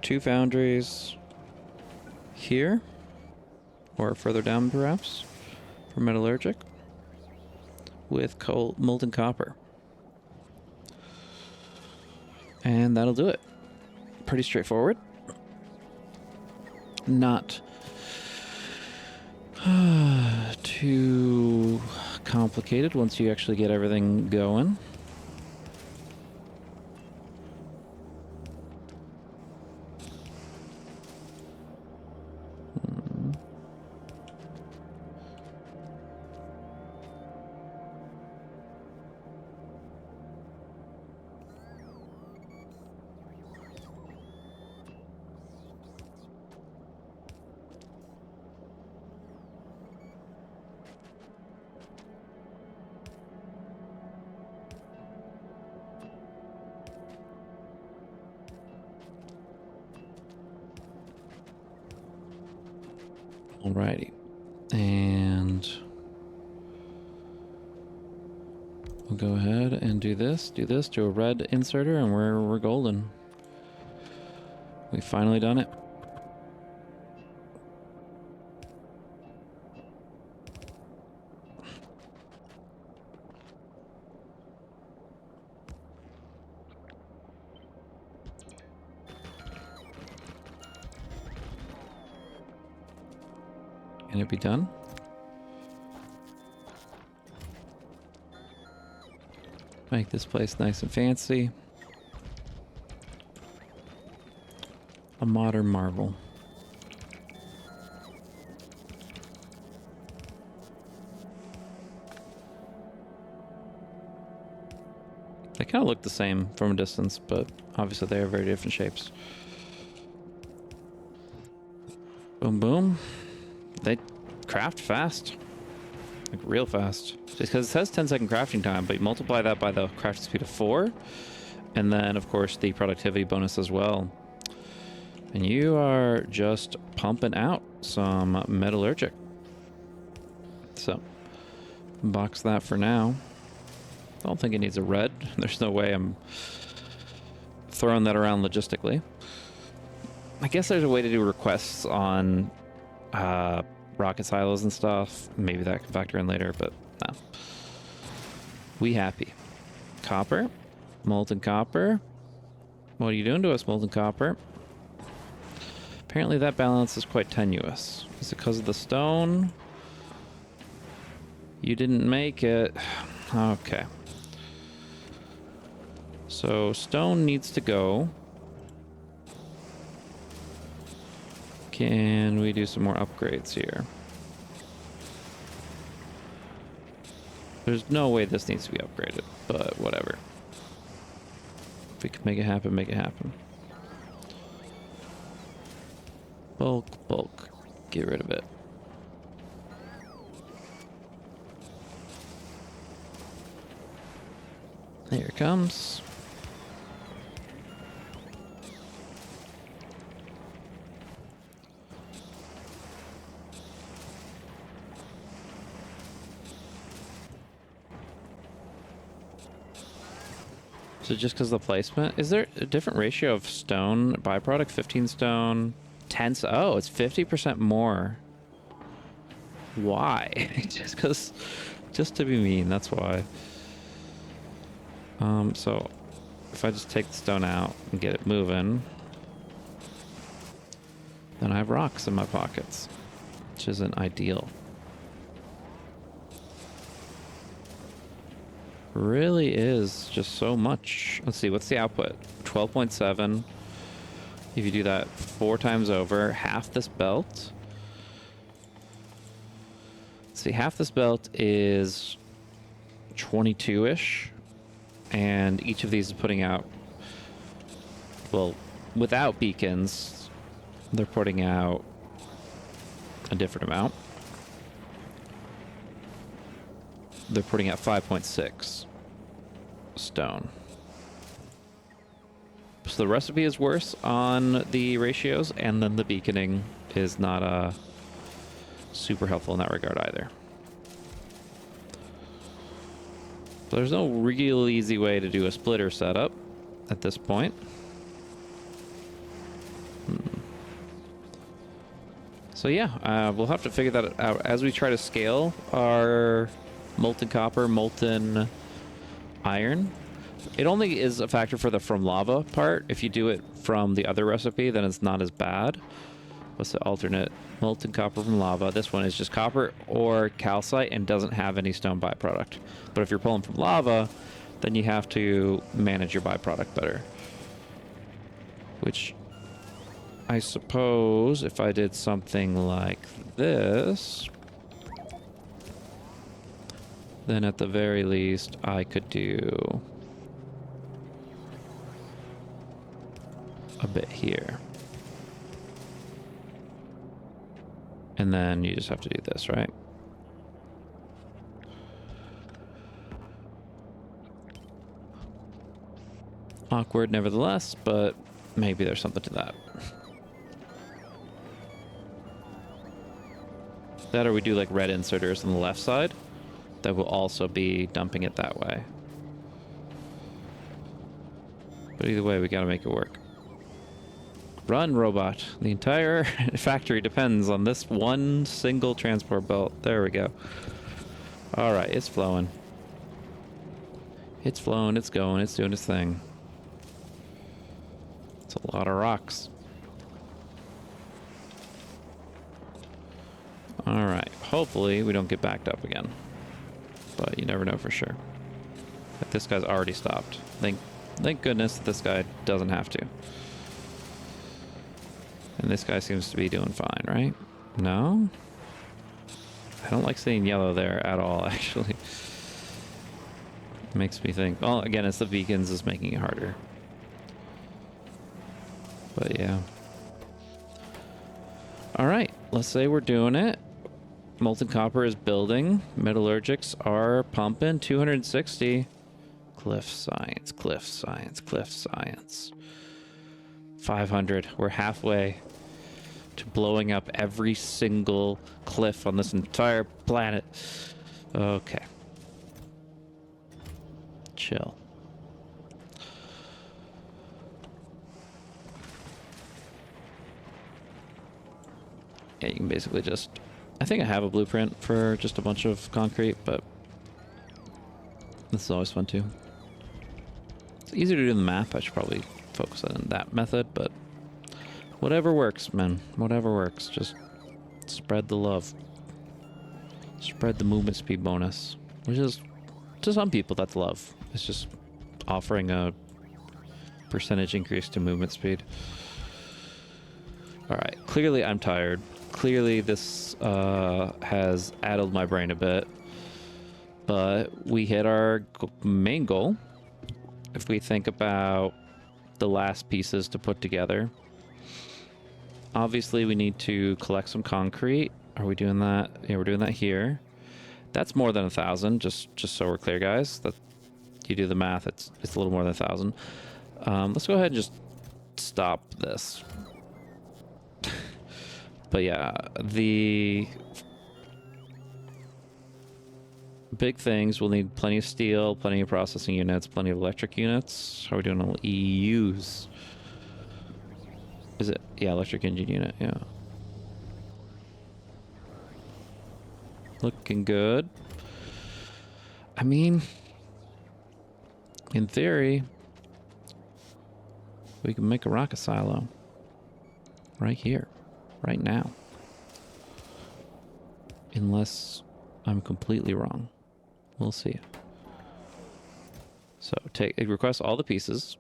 2 foundries here, or further down perhaps, for metallurgic, with molten copper. And that'll do it. Pretty straightforward. Not too complicated once you actually get everything going. Alrighty, and we'll go ahead and do a red inserter, and we're golden. We've finally done it. Can it be done? Make this place nice and fancy. A modern marvel. They kind of look the same from a distance, but obviously they are very different shapes. Boom, boom. They craft fast. Like real fast. Just because it says 10-second crafting time, but you multiply that by the crafting speed of 4. And then, of course, the productivity bonus as well. And you are just pumping out some metallurgic. So, box that for now. Don't think it needs a red. There's no way I'm throwing that around logistically. I guess there's a way to do requests on rocket silos and stuff. Maybe that can factor in later, but no. We happy. Copper. Molten copper. What are you doing to us, molten copper? Apparently that balance is quite tenuous. Is it because of the stone? You didn't make it. Okay. So stone needs to go. Can we do some more upgrades here? There's no way this needs to be upgraded, but whatever. If we can make it happen, make it happen. Bulk, bulk. Get rid of it. There it comes. So just because of the placement, is there a different ratio of stone byproduct? 15 stone, 10. Oh, it's 50% more Why? Just to be mean, that's why. So if I just take the stone out and get it moving, then I have rocks in my pockets, which isn't ideal. Really is just so much. Let's see, what's the output? 12.7. If you do that 4 times over, half this belt. Let's see, half this belt is 22-ish. And each of these is putting out, well, without beacons, they're putting out a different amount. They're putting out 5.6 stone. So the recipe is worse on the ratios, and then the beaconing is not super helpful in that regard either. So there's no real easy way to do a splitter setup at this point. So yeah, we'll have to figure that out as we try to scale our molten copper, molten iron. It only is a factor for the from lava part. If you do it from the other recipe, then it's not as bad. What's the alternate? Molten copper from lava. This one is just copper or calcite and doesn't have any stone byproduct. But if you're pulling from lava, then you have to manage your byproduct better. Which, I suppose, if I did something like this, then at the very least, I could do a bit here. And then you just have to do this, right? Awkward nevertheless, but maybe there's something to that. That or we do like red inserters on the left side that will also be dumping it that way. But either way, we gotta make it work. Run, robot. The entire factory depends on this one single transport belt. There we go. All right, it's flowing. It's flowing, it's going, it's doing its thing. It's a lot of rocks. All right, hopefully we don't get backed up again. But you never know for sure. But this guy's already stopped. Thank goodness that this guy doesn't have to. And this guy seems to be doing fine, right? No? I don't like seeing yellow there at all, actually. Makes me think. Well, again, it's the beacons is making it harder. But yeah. Alright, let's say we're doing it. Molten copper is building. Metallurgics are pumping. 260. Cliff science, cliff science, cliff science. 500. We're halfway to blowing up every single cliff on this entire planet. Okay. Chill. Yeah, you can basically just... I think I have a blueprint for just a bunch of concrete, but this is always fun too. It's easier to do the map. I should probably focus on that method, but whatever works, man. Whatever works. Just spread the love. Spread the movement speed bonus, which is, to some people, that's love. It's just offering a percentage increase to movement speed. All right, clearly I'm tired. Clearly this has addled my brain a bit, but we hit our main goal. If we think about the last pieces to put together, obviously we need to collect some concrete. Are we doing that? Yeah, we're doing that here. That's more than 1,000, just so we're clear, guys. That you do the math, it's a little more than 1,000. Let's go ahead and just stop this. But yeah, the big things, we'll need plenty of steel, plenty of processing units, plenty of electric units. How are we doing on EUs? Is it? Yeah, electric engine unit, yeah. Looking good. I mean, in theory, we can make a rocket silo right here, right now. Unless I'm completely wrong. We'll see. So it requests all the pieces.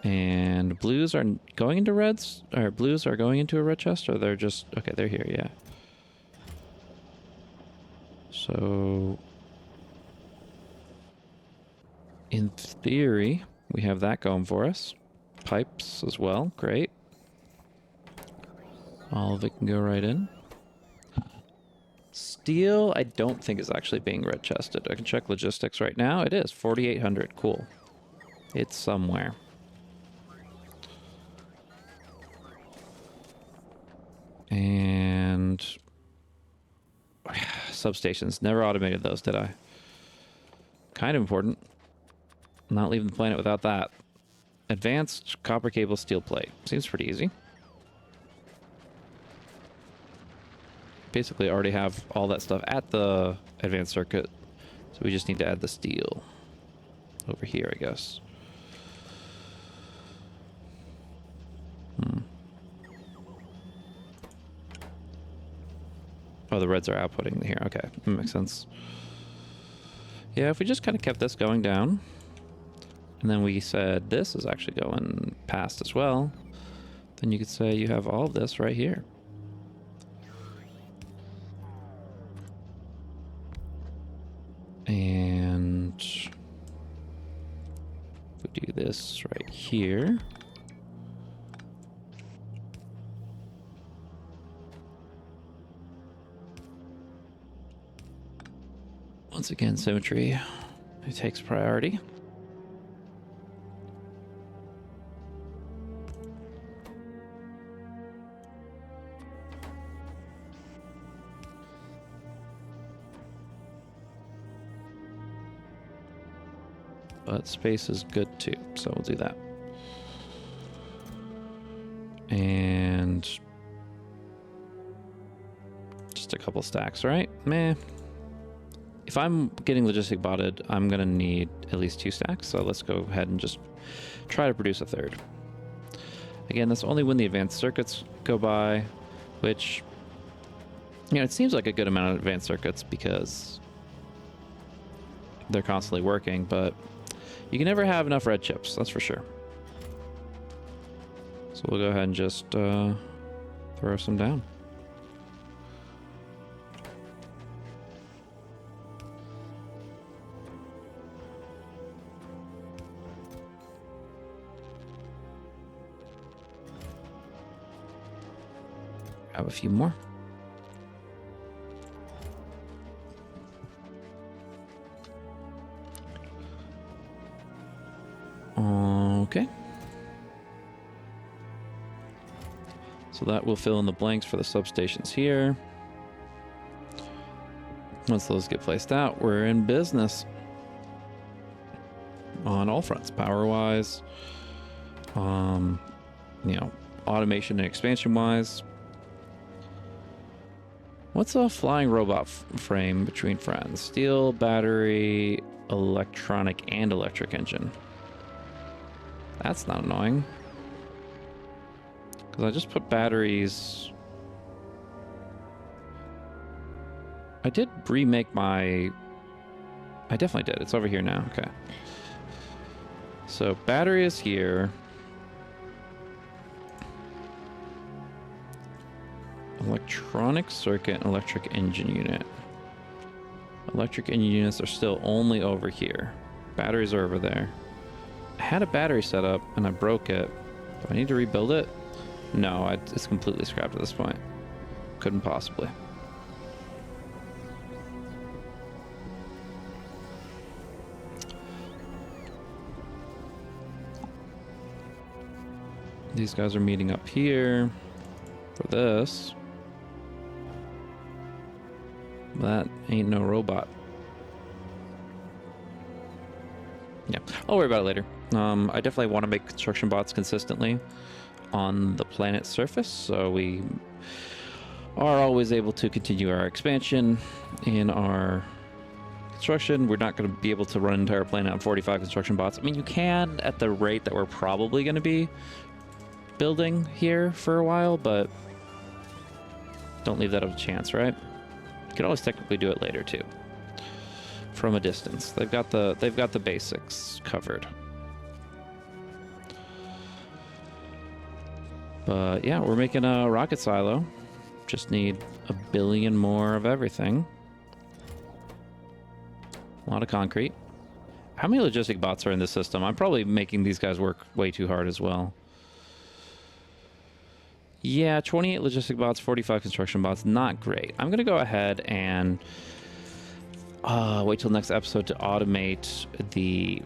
And blues are going into reds, or blues are going into a red chest, or they're just, okay, they're here, yeah. So, in theory, we have that going for us. Pipes as well, great. All of it can go right in. Steel, I don't think is actually being red chested. I can check logistics right now. It is 4,800, cool. It's somewhere. And substations. Never automated those, did I? Kind of important. Not leaving the planet without that. Advanced copper cable steel plate. Seems pretty easy. Basically already have all that stuff at the advanced circuit. So we just need to add the steel. Over here, I guess. Oh, the reds are outputting here. Okay, that makes sense. Yeah, if we just kind of kept this going down, and then we said this is actually going past as well, then you could say you have all of this right here. And we do this right here. Once again, symmetry, it takes priority. But space is good too, so we'll do that. And just a couple stacks, right? Meh. If I'm getting logistic botted, I'm gonna need at least 2 stacks, so let's go ahead and just try to produce a third. Again, that's only when the advanced circuits go by, which, you know, it seems like a good amount of advanced circuits because they're constantly working, but you can never have enough red chips, that's for sure. So we'll go ahead and just throw some down. Have a few more. Okay. So that will fill in the blanks for the substations here. Once those get placed out, we're in business. On all fronts, power-wise, you know, automation and expansion-wise. What's a flying robot frame between friends? Steel, battery, electronic, and electric engine. That's not annoying. Because I just put batteries... I did remake my... I definitely did. It's over here now. Okay. So battery is here. Electronic circuit and electric engine unit. Electric engine units are still only over here. Batteries are over there. I had a battery set up and I broke it. Do I need to rebuild it? No, it's completely scrapped at this point. Couldn't possibly. These guys are meeting up here for this. That ain't no robot. Yeah, I'll worry about it later. I definitely want to make construction bots consistently on the planet's surface, so we are always able to continue our expansion in our construction. We're not going to be able to run an entire planet on 45 construction bots. I mean, you can at the rate that we're probably going to be building here for a while, but don't leave that up to chance, right? You can always technically do it later too, from a distance. They've got the basics covered. But yeah, we're making a rocket silo. Just need a billion more of everything. A lot of concrete. How many logistic bots are in this system? I'm probably making these guys work way too hard as well. Yeah, 28 logistic bots, 45 construction bots. Not great. I'm going to go ahead and wait till next episode to automate the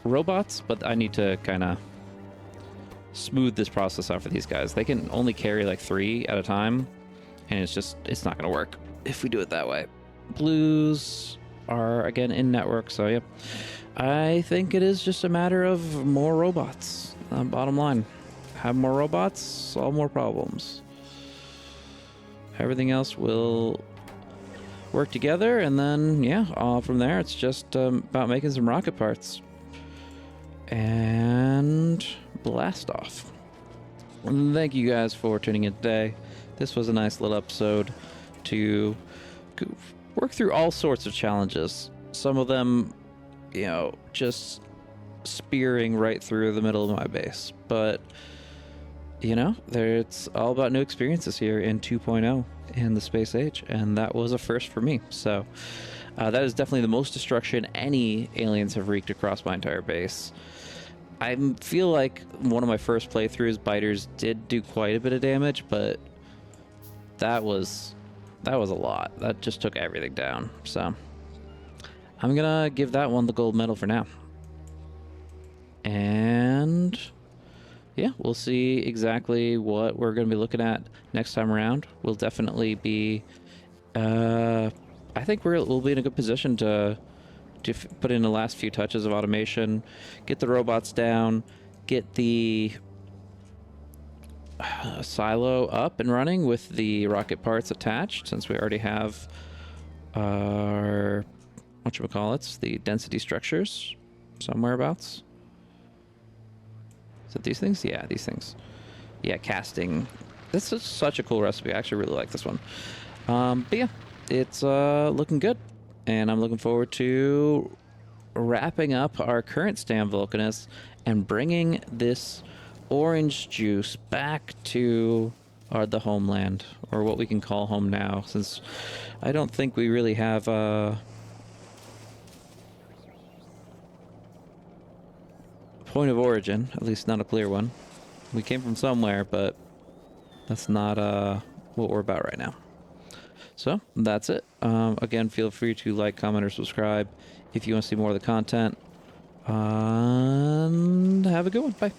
robots, but I need to kind of smooth this process out for these guys. They can only carry like 3 at a time, and it's not going to work if we do it that way. Blues are again in network, so yep. I think it is just a matter of more robots. Bottom line, have more robots, solve more problems. Everything else will work together, and then yeah, from there it's just about making some rocket parts and blast off. Thank you guys for tuning in today. This was a nice little episode to work through all sorts of challenges. Some of them, you know, just spearing right through the middle of my base. But, you know, it's all about new experiences here in 2.0 in the space age. And that was a first for me. So that is definitely the most destruction any aliens have wreaked across my entire base. I feel like one of my first playthroughs, biters did do quite a bit of damage, but that was a lot. That just took everything down. So I'm gonna give that one the gold medal for now. And yeah, we'll see exactly what we're gonna be looking at next time around. We'll definitely be I think we'll be in a good position to put in the last few touches of automation, get the robots down, get the silo up and running with the rocket parts attached, since we already have our whatchamacallits, the density structures somewhereabouts. Is it these things? Yeah, these things. Yeah, casting. This is such a cool recipe. I actually really like this one. But yeah, it's looking good. And I'm looking forward to wrapping up our current stand Vulcanus and bringing this orange juice back to the homeland, or what we can call home now, since I don't think we really have a point of origin, at least not a clear one. We came from somewhere, but that's not what we're about right now. So that's it. Again, feel free to like, comment, or subscribe if you want to see more of the content. And have a good one. Bye.